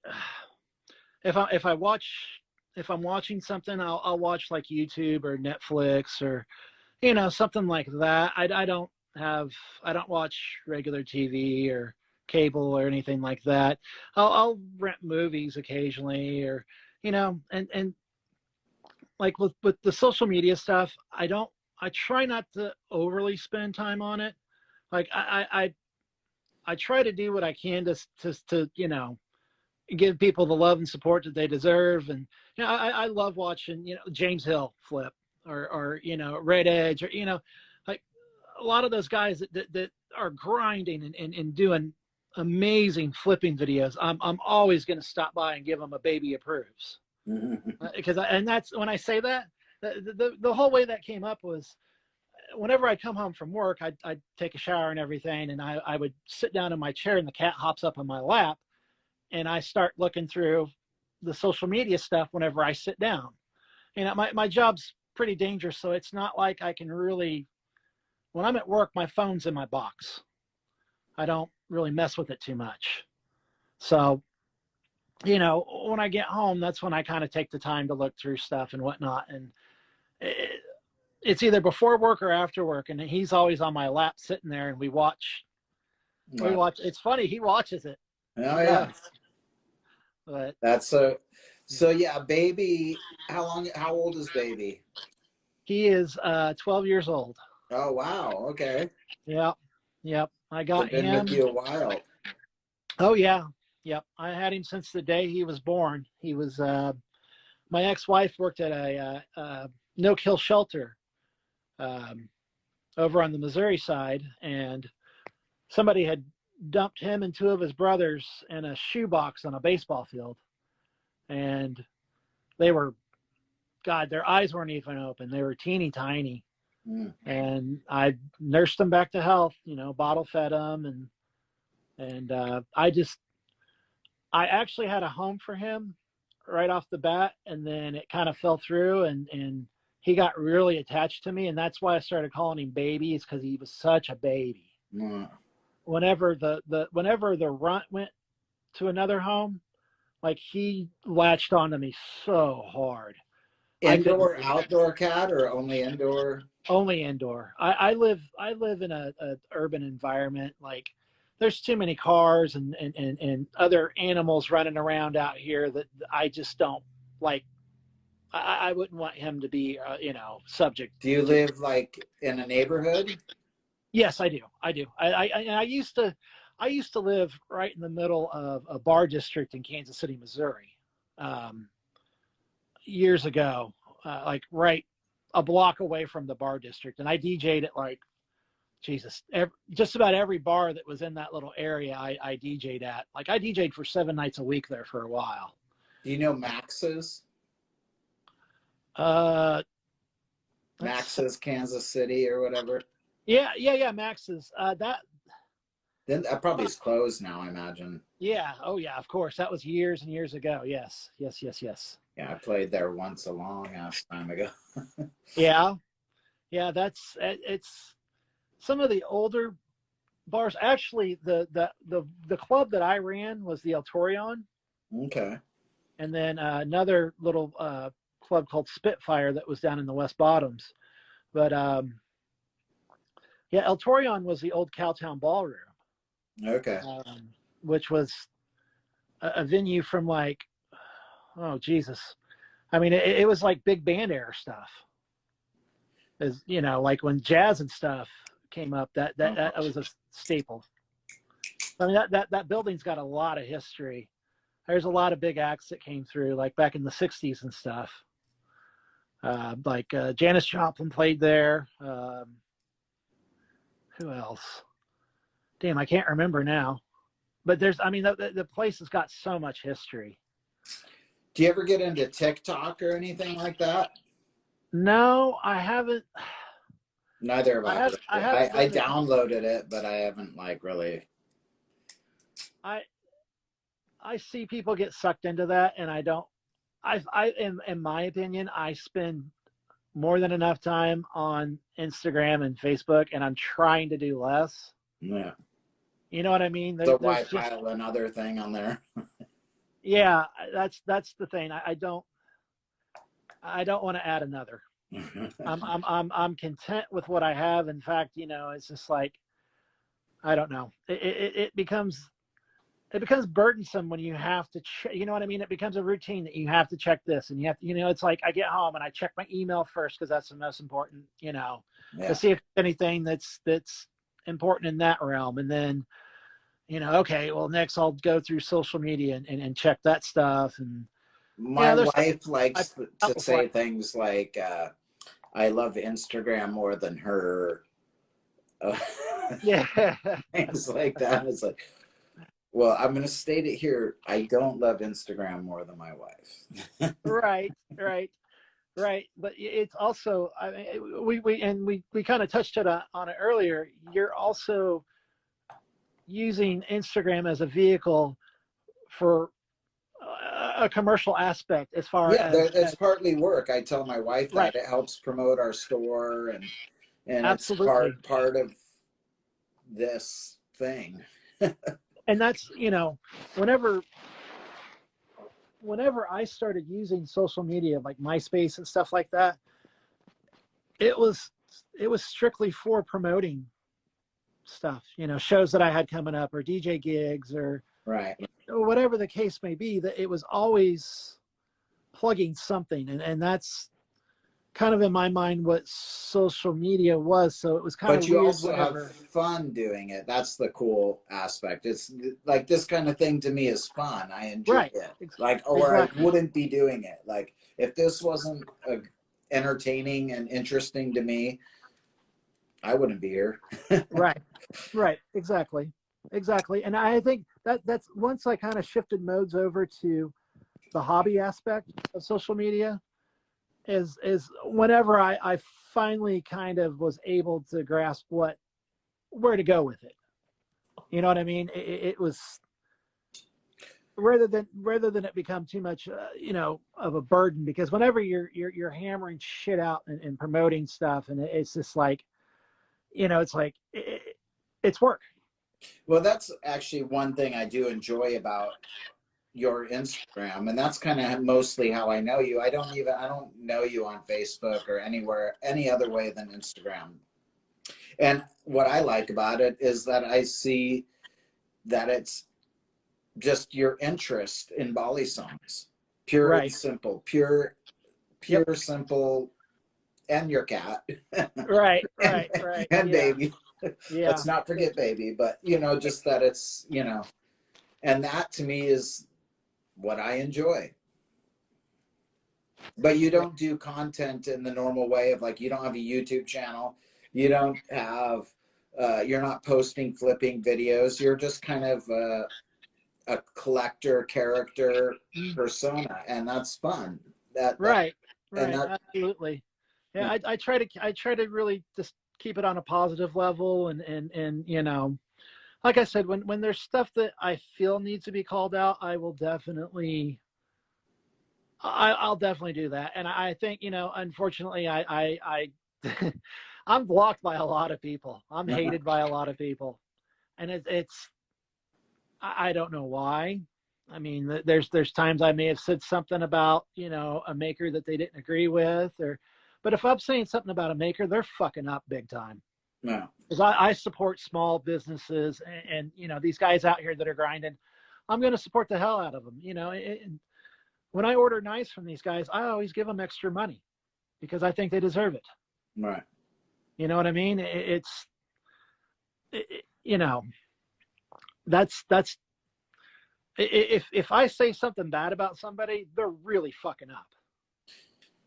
if I watch if I'm watching something, I'll watch like YouTube or Netflix or something like that. I don't watch regular TV or cable or anything like that. I'll rent movies occasionally or and like with the social media stuff, I try not to overly spend time on it. Like I try to do what I can to give people the love and support that they deserve. And I love watching James Hill flip or Red Edge or like a lot of those guys that are grinding and doing amazing flipping videos. I'm always going to stop by and give them a baby approves because and that's when I say that the whole way that came up was whenever I'd come home from work, I'd take a shower and everything, and I would sit down in my chair, and the cat hops up on my lap, and I start looking through the social media stuff whenever I sit down. My job's pretty dangerous, so it's not like I can really, when I'm at work, my phone's in my box. I don't really mess with it too much. So, when I get home, that's when I kind of take the time to look through stuff and whatnot. And it's either before work or after work. And he's always on my lap sitting there and we watch. It's funny. He watches it. Oh, yeah. But That's so yeah, baby. How old is baby? he is 12 years old. Oh, wow. Okay. Yep. Yep. I So got been him. with you a while. Oh, yeah. Yep. I had him since the day he was born. He was, my ex-wife worked at a no-kill shelter over on the Missouri side, and somebody had dumped him and two of his brothers in a shoebox on a baseball field. And they were, God, their eyes weren't even open. They were teeny tiny. And I nursed them back to health, bottle fed them. And I actually had a home for him right off the bat. And then it kind of fell through and he got really attached to me. And that's why I started calling him baby, is because he was such a baby. Whenever the runt went to another home, like he latched onto me so hard. Indoor, outdoor cat, or only indoor? Only indoor. I live in a urban environment. Like there's too many cars and other animals running around out here that I just don't like. I wouldn't want him to be subject. Do you live like in a neighborhood? Yes, I do. I used to live right in the middle of a bar district in Kansas City, Missouri, years ago, like right a block away from the bar district. And I DJ'd at like, Jesus, just about every bar that was in that little area I DJ'd at. Like I DJ'd for 7 nights a week there for a while. Do you know Max's? Max's Kansas City or whatever? Yeah, Max's. Then that probably is closed now, I imagine. Yeah, oh yeah, of course. That was years and years ago. Yes. Yeah, I played there once a long ass time ago. Yeah, it's some of the older bars. Actually, the club that I ran was the El Torreon. Okay. And then another little club called Spitfire that was down in the West Bottoms. But yeah, El Torreon was the old Cowtown Ballroom. Okay. Which was a venue from like, oh Jesus, I mean it was like big band era stuff. As you know, like when jazz and stuff came up, that was a staple. I mean that building's got a lot of history. There's a lot of big acts that came through, like back in the '60s and stuff. Like Janis Joplin played there. Who else? Damn, I can't remember now. But the place has got so much history. Do you ever get into TikTok or anything like that? No, I haven't. Neither have I. I I downloaded it, but I haven't like really. I see people get sucked into that, and I don't. In my opinion, I spend more than enough time on Instagram and Facebook, and I'm trying to do less. Yeah. You know what I mean? So why pile another thing on there? Yeah, that's the thing. I don't want to add another. I'm content with what I have. In fact, you know, it's just like, I don't know. It becomes burdensome when you have to you know what I mean? It becomes a routine that you have to check this, and you have to, you know, it's like I get home and I check my email first because that's the most important, you know, to see if anything that's important in that realm. And then, you know, okay, well, next I'll go through social media and check that stuff. And my wife likes to say things like, I love Instagram more than her. Yeah. Things like that. It's like, well, I'm going to state it here. I don't love Instagram more than my wife. Right. But it's also, I mean, we kind of touched on it earlier. You're also using Instagram as a vehicle for a commercial aspect, as far as it's partly work. I tell my wife that it helps promote our store, and absolutely. it's part of this thing. And that's, you know, whenever I started using social media like MySpace and stuff like that, it was strictly for promoting stuff, you know, shows that I had coming up, or DJ gigs, or whatever the case may be. That it was always plugging something, and that's kind of in my mind what social media was. So it was kind of weird. But you also have fun doing it. That's the cool aspect. It's like, this kind of thing to me is fun. I enjoy it. Like, or I wouldn't be doing it. Like, if this wasn't entertaining and interesting to me, I wouldn't be here. Right. Exactly. And I think that's once I kind of shifted modes over to the hobby aspect of social media, is whenever I finally kind of was able to grasp where to go with it. You know what I mean? It was rather than it become too much, you know, of a burden, because whenever you're hammering shit out and promoting stuff, and it's just like, you know, it's like it's work. Well, that's actually one thing I do enjoy about your Instagram, and that's kind of mostly how I know you. I don't know you on Facebook or anywhere any other way than Instagram. And what I like about it is that I see that it's just your interest in Balisongs, pure and simple, pure simple, and your cat, and baby. Let's not forget baby. But you know, just that it's, you know, and that to me is what I enjoy. But you don't do content in the normal way of, like, you don't have a YouTube channel. You don't have, you're not posting flipping videos. You're just kind of a collector character persona, and that's fun. Absolutely. Yeah, I try to really just keep it on a positive level, and you know, like I said, when there's stuff that I feel needs to be called out, I'll definitely do that. And I think, you know, unfortunately, I'm blocked by a lot of people. I'm hated by a lot of people, and it's I don't know why. I mean, there's times I may have said something about, you know, a maker that they didn't agree with, but if I'm saying something about a maker, they're fucking up big time. No. Because I support small businesses, and you know, these guys out here that are grinding, I'm going to support the hell out of them. You know, when I order knives from these guys, I always give them extra money because I think they deserve it. Right. You know what I mean? You know, that's if I say something bad about somebody, they're really fucking up.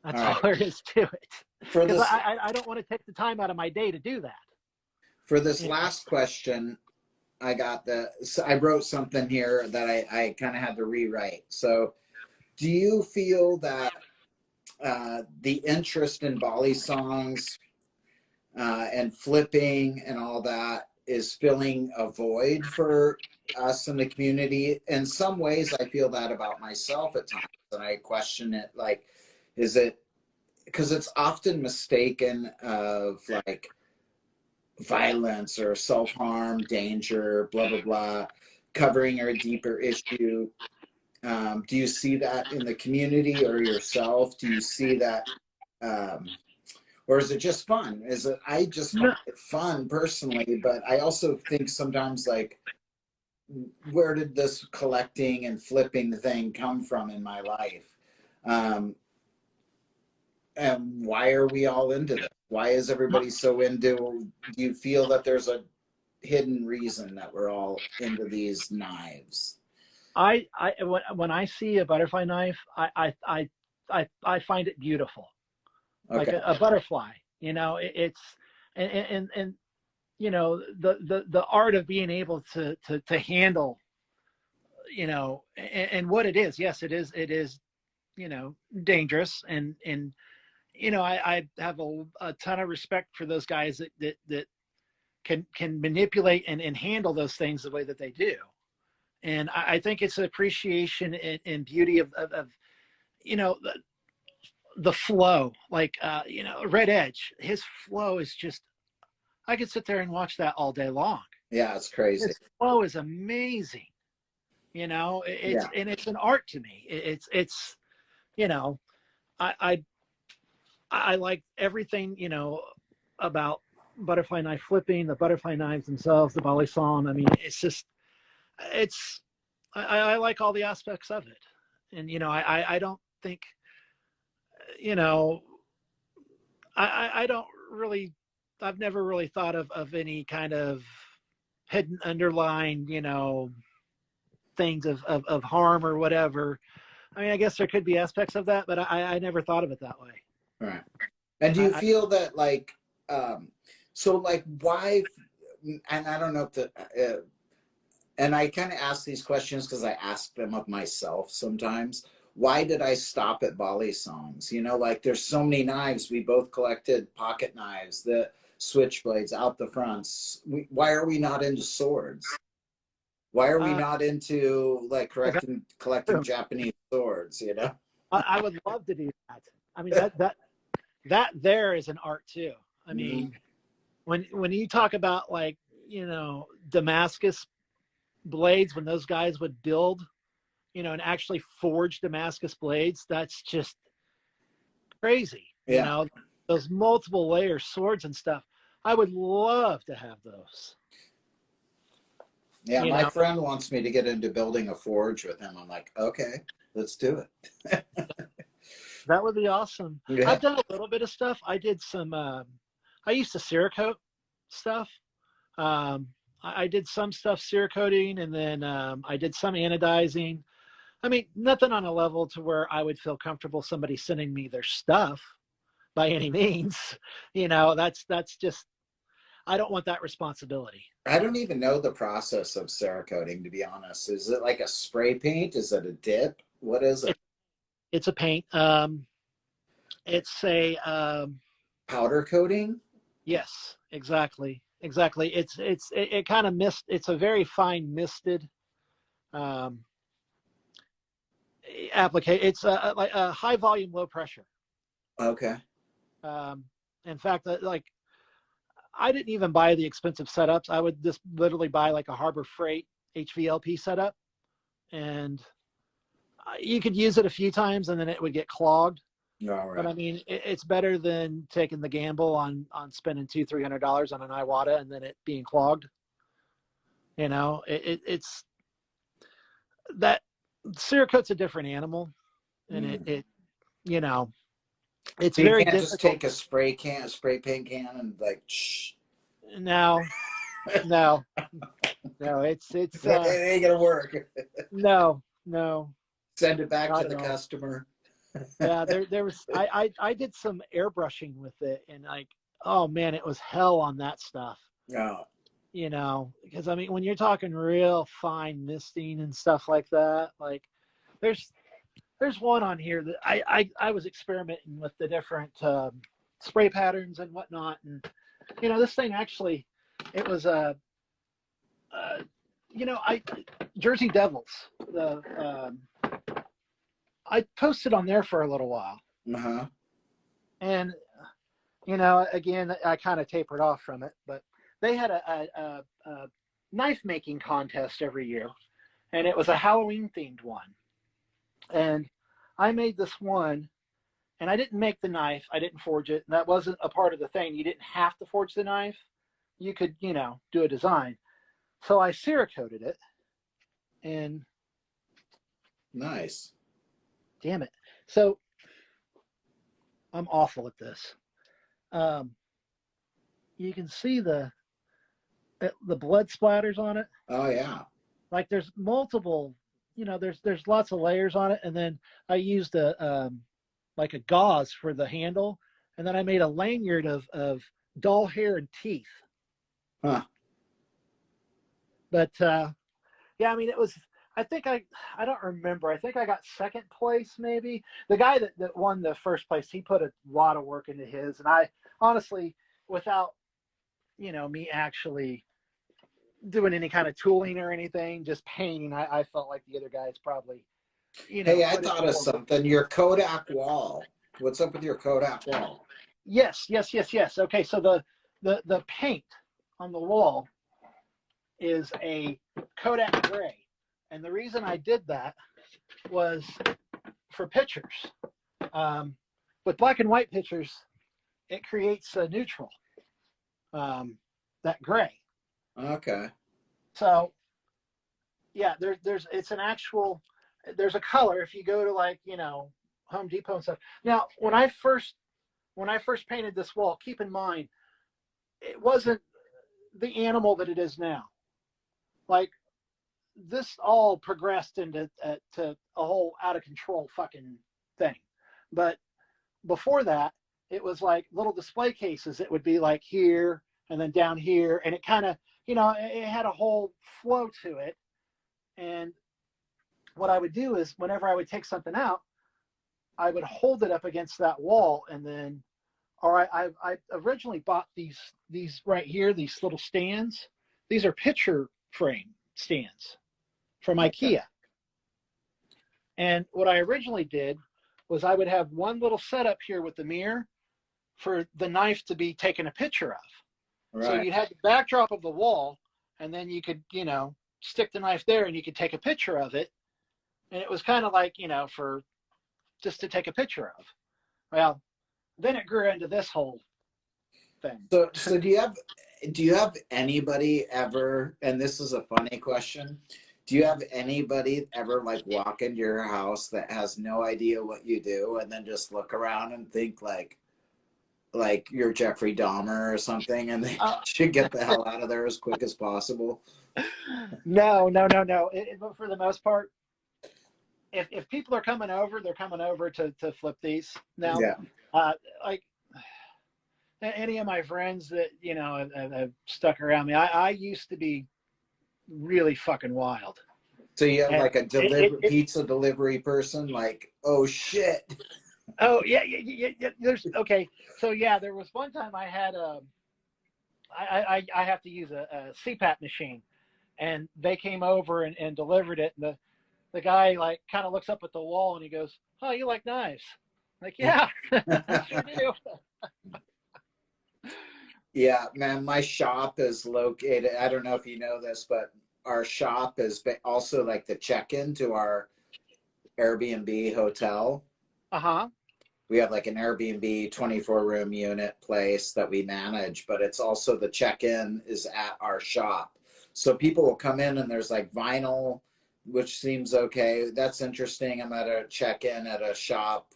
That's all there is to it. Because I don't want to take the time out of my day to do that. For this last question, I wrote something here that I kind of had to rewrite. So, do you feel that the interest in balisongs and flipping and all that is filling a void for us in the community? In some ways, I feel that about myself at times, and I question it. Like, is it because it's often mistaken of like violence or self-harm, danger, blah, blah, blah, covering a deeper issue. Do you see that in the community or yourself? Do you see that, or is it just fun? I just find it fun personally, but I also think sometimes like, where did this collecting and flipping thing come from in my life? And why are we all into this? Why is everybody so into? Do you feel that there's a hidden reason that we're all into these knives? When I see a butterfly knife, I find it beautiful, like a butterfly. You know, it's and you know the art of being able to handle, you know, and what it is. Yes, it is, you know, dangerous and you know, I have a ton of respect for those guys that can manipulate and handle those things the way that they do. And I think it's an appreciation and beauty of you know, the flow. Like, you know, Red Edge, his flow is just, I could sit there and watch that all day long. Yeah, it's crazy. His flow is amazing. You know, and it's an art to me. It's you know, I like everything, you know, about butterfly knife flipping, the butterfly knives themselves, the balisong. I mean, I like all the aspects of it. And, you know, I don't think, you know, I don't really, I've never really thought of any kind of hidden underlying, you know, things of harm or whatever. I mean, I guess there could be aspects of that, but I never thought of it that way. Right. And do you feel that like, so like why, and I don't know if the, and I kind of ask these questions because I ask them of myself sometimes. Why did I stop at balisongs? You know, like there's so many knives. We both collected pocket knives, the switchblades out the fronts. Why are we not into swords? Why are we not into like collecting Japanese swords, you know? I would love to do that. I mean, that there is an art too. I mean, when you talk about like, you know, Damascus blades, when those guys would build, you know, and actually forge Damascus blades, that's just crazy. You know, those multiple layer swords and stuff. I would love to have those. Yeah, my friend wants me to get into building a forge with him. I'm like, okay, let's do it. That would be awesome. Yeah. I've done a little bit of stuff. I did some, I used to Cerakote stuff. I did some stuff Cerakoting, and then I did some anodizing. I mean, nothing on a level to where I would feel comfortable somebody sending me their stuff by any means. You know, that's just, I don't want that responsibility. I don't even know the process of Cerakoting, to be honest. Is it like a spray paint? Is it a dip? What is it? It's a paint. It's a powder coating. Yes, exactly. It kind of mist. It's a very fine misted application. It's like a high volume, low pressure. Okay. In fact, like I didn't even buy the expensive setups. I would just literally buy like a Harbor Freight HVLP setup, and you could use it a few times and then it would get clogged. All right. But I mean, it's better than taking the gamble on spending $200-300 on an Iwata and then it being clogged. You know, it's that Cerakote's a different animal, and it you know, it's So you very can't just difficult. take a spray paint can, and like, shh. No, no, no. It ain't gonna work. No, no, Send it back to not the at all. customer. Yeah, there was I did some airbrushing with it, and like, oh man, it was hell on that stuff. Oh, You know, because I mean, when you're talking real fine misting and stuff like that, like there's there's one on here that I was experimenting with the different spray patterns and whatnot, and you know, this thing actually, it was a you know, I Jersey Devils, the I posted on there for a little while, uh-huh. and you know, again, I kind of tapered off from it, but they had a knife making contest every year, and it was a Halloween themed one. And I made this one, and I didn't make the knife, I didn't forge it. And that wasn't a part of the thing. You didn't have to forge the knife. You could, you know, do a design. So I Cerakoted it, and Nice. damn it. So I'm awful at this. Um, you can see the blood splatters on it. Oh yeah. Like there's multiple, you know, there's lots of layers on it, and then I used a like a gauze for the handle, and then I made a lanyard of doll hair and teeth. Huh. But yeah, I mean, it was. I think I don't remember. I think I got second place, maybe. The guy that won the first place, he put a lot of work into his, and I honestly, without you know me actually doing any kind of tooling or anything, just painting, I felt like the other guys probably, you know, Hey, I put in thought of more work. something. Your Kodak wall. What's up with your Kodak wall? Yes, yes, yes, yes. Okay, so the paint on the wall is a Kodak gray, and the reason I did that was for pictures. With black and white pictures, it creates a neutral, that gray. Okay. So yeah, there's it's an actual, there's a color if you go to, like, you know, Home Depot and stuff. Now, when I first painted this wall, keep in mind it wasn't the animal that it is now. Like, this all progressed into to a whole out of control fucking thing. But before that, it was like little display cases. It would be like here and then down here, and it kind of, you know, it had a whole flow to it. And what I would do is whenever I would take something out, I would hold it up against that wall, and then, or I originally bought these right here, these little stands. These are picture frame stands from Okay. IKEA. And what I originally did was I would have one little setup here with the mirror for the knife to be taken a picture of. So Right. you'd have the backdrop of the wall, and then you could, you know, stick the knife there and you could take a picture of it. And it was kind of like, you know, for just to take a picture of. Well, then it grew into this whole thing. So do you have anybody ever, and this is a funny question, do you have anybody ever like walk into your house that has no idea what you do and then just look around and think like you're Jeffrey Dahmer or something, and they Uh, should get the hell out of there as quick as possible? no, no, no, no. But for the most part, if people are coming over, they're coming over to flip these. Now, Yeah. uh, like any of my friends that, you know, have stuck around me, I used to be really fucking wild. So you have And like a pizza delivery person, like, oh shit. oh yeah, yeah, yeah, yeah, there's okay. So yeah, there was one time I had I have to use a CPAP machine, and they came over and delivered it. And the guy like kind of looks up at the wall and he goes, "Oh, you like knives?" I'm like, yeah, I sure do. Yeah, man, my shop is located. I don't know if you know this, but our shop is also like the check-in to our Airbnb hotel. Uh-huh. We have like an Airbnb 24-room unit place that we manage, but it's also the check-in is at our shop. So people will come in and there's like vinyl which seems okay. That's interesting. I'm at a check-in at a shop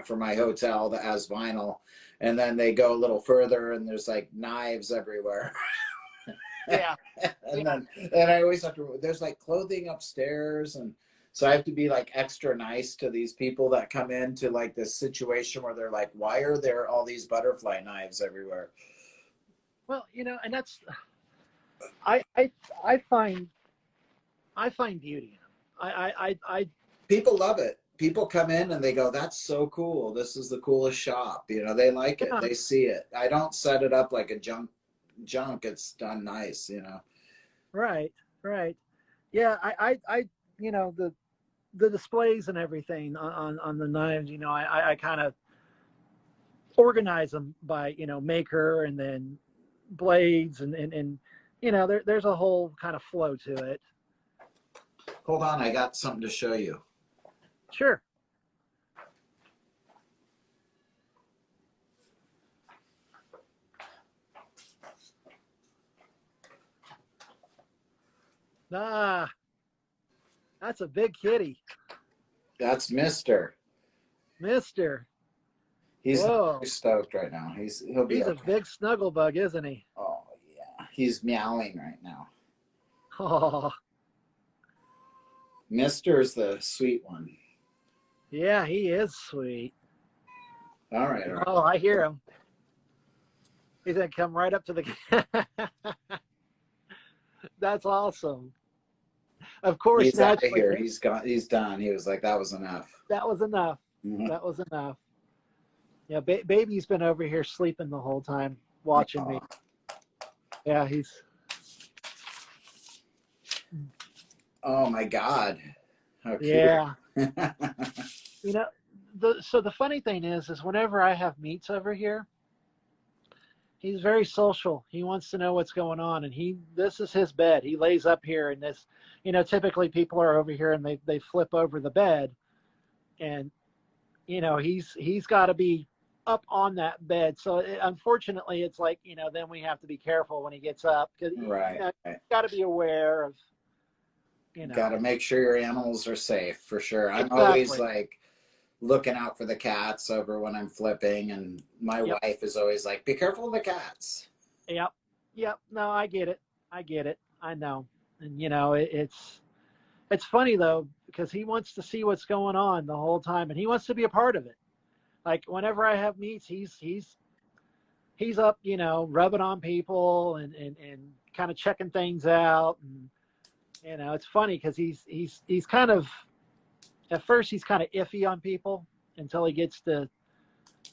for my hotel that has vinyl, and then they go a little further and there's like knives everywhere. Yeah. And then I always have to, there's like clothing upstairs, and so I have to be like extra nice to these people that come into like this situation where they're like, why are there all these butterfly knives everywhere? Well, you know, and that's I I I find beauty in them. I People love it. People come in and they go, that's so cool. This is the coolest shop. You know, they like it. yeah, They see it. I don't set it up like a junk. It's done nice, you know. right, right. Yeah, you know, the displays and everything on the knives, you know, I kind of organize them by, you know, maker and then blades and you know, there's a whole kind of flow to it. Hold on, I got something to show you. Sure. Ah, that's a big kitty. That's Mister. Mister. He's not Whoa. too stoked right now. He'll be He's a okay. big snuggle bug, isn't he? Oh yeah, he's meowing right now. Oh, Mister's the sweet one. yeah, he is sweet. All right, all right. Oh, I hear him. He's gonna come right up to the. That's awesome. Of course, He's out of naturally, here. He's gone. He's done. He was like, that was enough. that was enough. Mhm. That was enough. Yeah, baby's been over here sleeping the whole time, watching me. Yeah, he's. Oh my God. How cute. Yeah. You know, so the funny thing is whenever I have meets over here, he's very social. He wants to know what's going on, and this is his bed. He lays up here, and this, you know, typically people are over here and they flip over the bed, and you know he's got to be up on that bed. So unfortunately, it's like, you know, then we have to be careful when he gets up, because Right. you know, Right. got to be aware of, you know. Got to make sure your animals are safe for sure. I'm Exactly. always like looking out for the cats over when I'm flipping, and my Yep. wife is always like, be careful of the cats. Yep. Yep. No, I get it. I get it. I know. And you know, it's funny though, because he wants to see what's going on the whole time, and he wants to be a part of it. Like whenever I have meets, he's up, you know, rubbing on people and kind of checking things out. And you know, it's funny because he's kind of, at first he's kind of iffy on people until he gets to,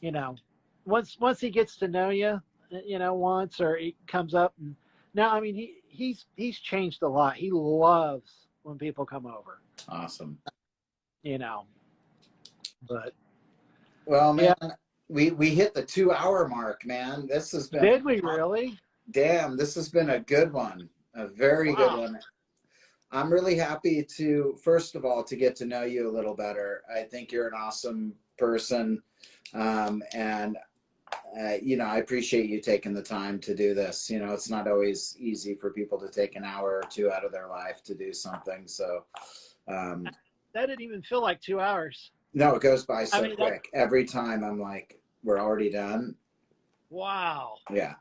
you know, once he gets to know you, you know, once, or he comes up. And now, I mean, he's changed a lot. He loves when people come over, Awesome. you know. But Well, man, yeah, we hit the 2 hour mark, man. This has been, did we really? damn, this has been a good one. A very good Wow. one. I'm really happy to, first of all, to get to know you a little better. I think you're an awesome person. And you know, I appreciate you taking the time to do this. You know, it's not always easy for people to take an hour or two out of their life to do something. So, That didn't even feel like 2 hours. no, it goes by I so mean, quick. Every time I'm like, we're already done. wow. Yeah.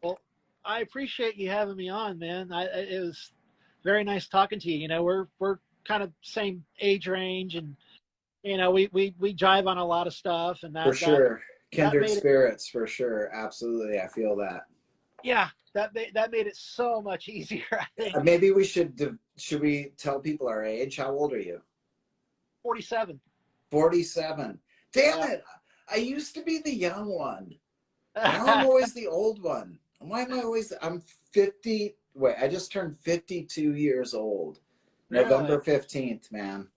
Well, I appreciate you having me on, man. It was very nice talking to you. You know, we're kind of same age range, and you know, we jive on a lot of stuff, and For sure. Kindred made it, spirits, for sure. Absolutely. I feel that. yeah, that made it so much easier, I think. Maybe we should we tell people our age? How old are you? 47. 47. Damn Yeah. it. I used to be the young one. Now I'm always the old one. Why am I always, I'm 50. Wait, I just turned 52 years old. Really? November 15th, man.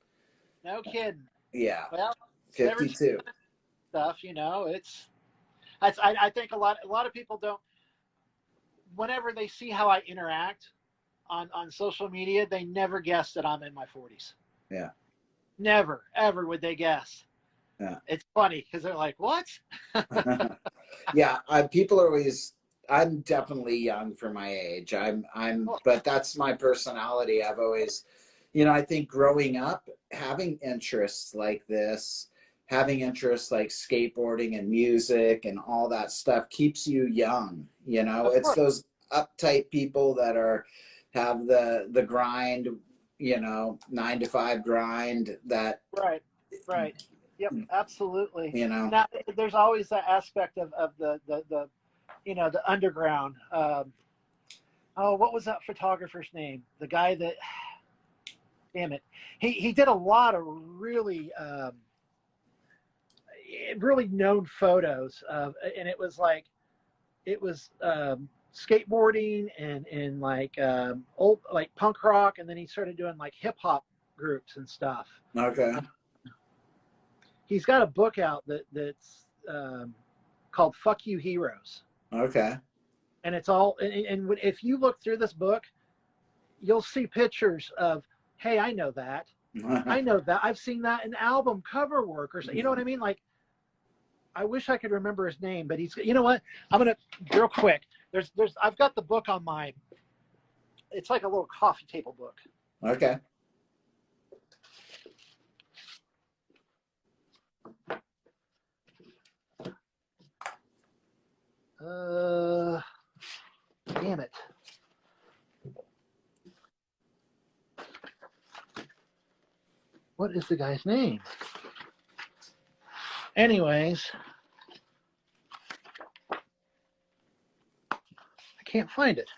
No kidding. Yeah. Well, 52. stuff, you know, I think a lot of people don't, whenever they see how I interact on social media, they never guess that I'm in my 40s. Yeah. Never, ever would they guess. Yeah. It's funny because they're like, what? Yeah. People are always I'm definitely young for my age. Oh, but that's my personality. I've always, I think growing up, having interests like this, having interests like skateboarding and music and all that stuff keeps you young. of It's course. those uptight people that have the grind, 9 to 5 grind that, Right. Right. Yep. Absolutely. you know, Now, there's always that aspect of the the underground. Oh, what was that photographer's name? The guy that, damn it, he did a lot of really known photos of, and it was like it was skateboarding and like old like punk rock, and then he started doing like hip hop groups and stuff. okay. He's got a book out that's called "Fuck You Heroes," Okay. and it's all. And if you look through this book, you'll see pictures of, hey, I know that, I know that, I've seen that in album cover work, or you know what I mean? Like, I wish I could remember his name, but he's. You know what? I'm gonna real quick. I've got the book on my. It's like a little coffee table book. Okay. Damn it. What is the guy's name? Anyways, I can't find it.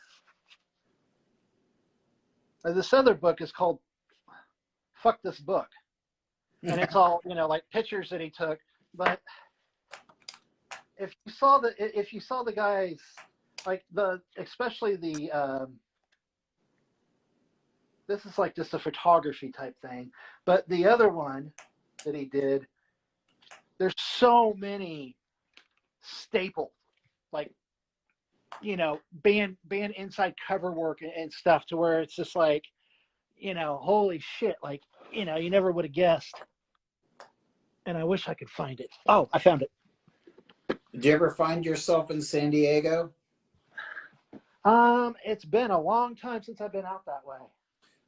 This other book is called "Fuck This Book," and it's all like pictures that he took. But if you saw the guys, like especially this is like just a photography type thing, but the other one that he did, there's so many staple, like band inside cover work and stuff, to where it's just like, holy shit, like, you never would have guessed. And I wish I could find it. Oh, I found it. Did you ever find yourself in San Diego? It's been a long time since I've been out that way.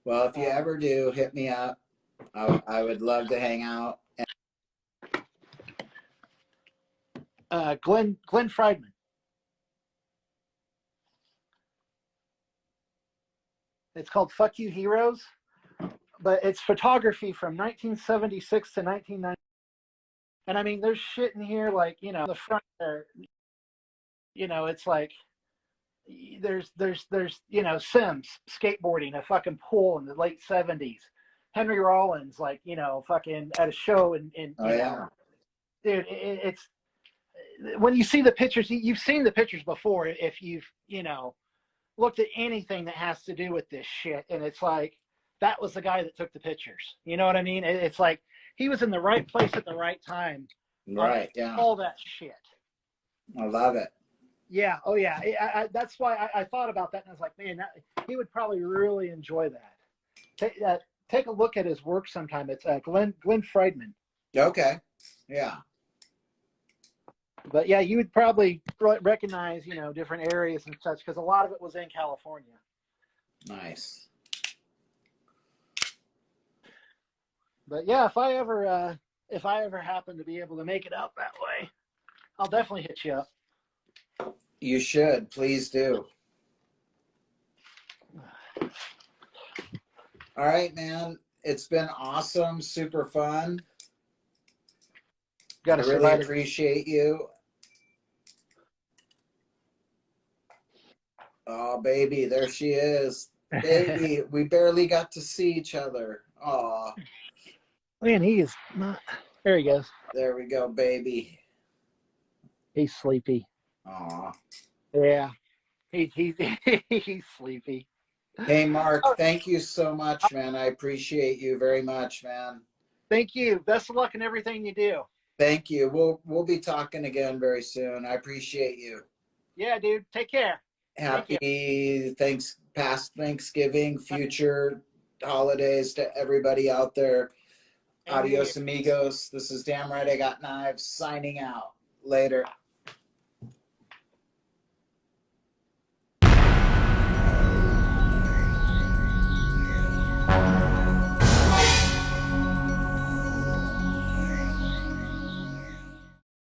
Well, if you ever do, hit me up. I would love to hang out. Glenn Friedman. It's called "Fuck You Heroes," but it's photography from 1976 to 1990. And I mean, there's shit in here like, the front there, it's like there's Sims skateboarding a fucking pool in the late 70s. Henry Rollins, like, fucking at a show in Oh, yeah. Dude, it's when you see the pictures, you've seen the pictures before if you've, looked at anything that has to do with this shit. And it's like, that was the guy that took the pictures. You know what I mean? It's like he was in the right place at the right time. Right, yeah. All that shit. I love it. Yeah. Oh, yeah. That's why I thought about that, and I was like, man, he would probably really enjoy that. Take a look at his work sometime. It's Glenn Friedman. Okay. Yeah. But yeah, you would probably recognize, different areas and such, because a lot of it was in California. Nice. But yeah, if I ever happen to be able to make it out that way, I'll definitely hit you up. You should. Please do. All right, man. It's been awesome. Super fun. I really appreciate you. Oh, baby, there she is. Baby, we barely got to see each other. Oh, Man, he is not. There he goes. there we go, baby. He's sleepy. Aw. Yeah, he's he's sleepy. Hey, Mark, thank you so much, man. I appreciate you very much, man. Thank you. Best of luck in everything you do. Thank you. We'll be talking again very soon. I appreciate you. Yeah, dude. Take care. Happy past Thanksgiving, future holidays to everybody out there. Adios, amigos. This is Damn Right I Got Knives signing out. Later.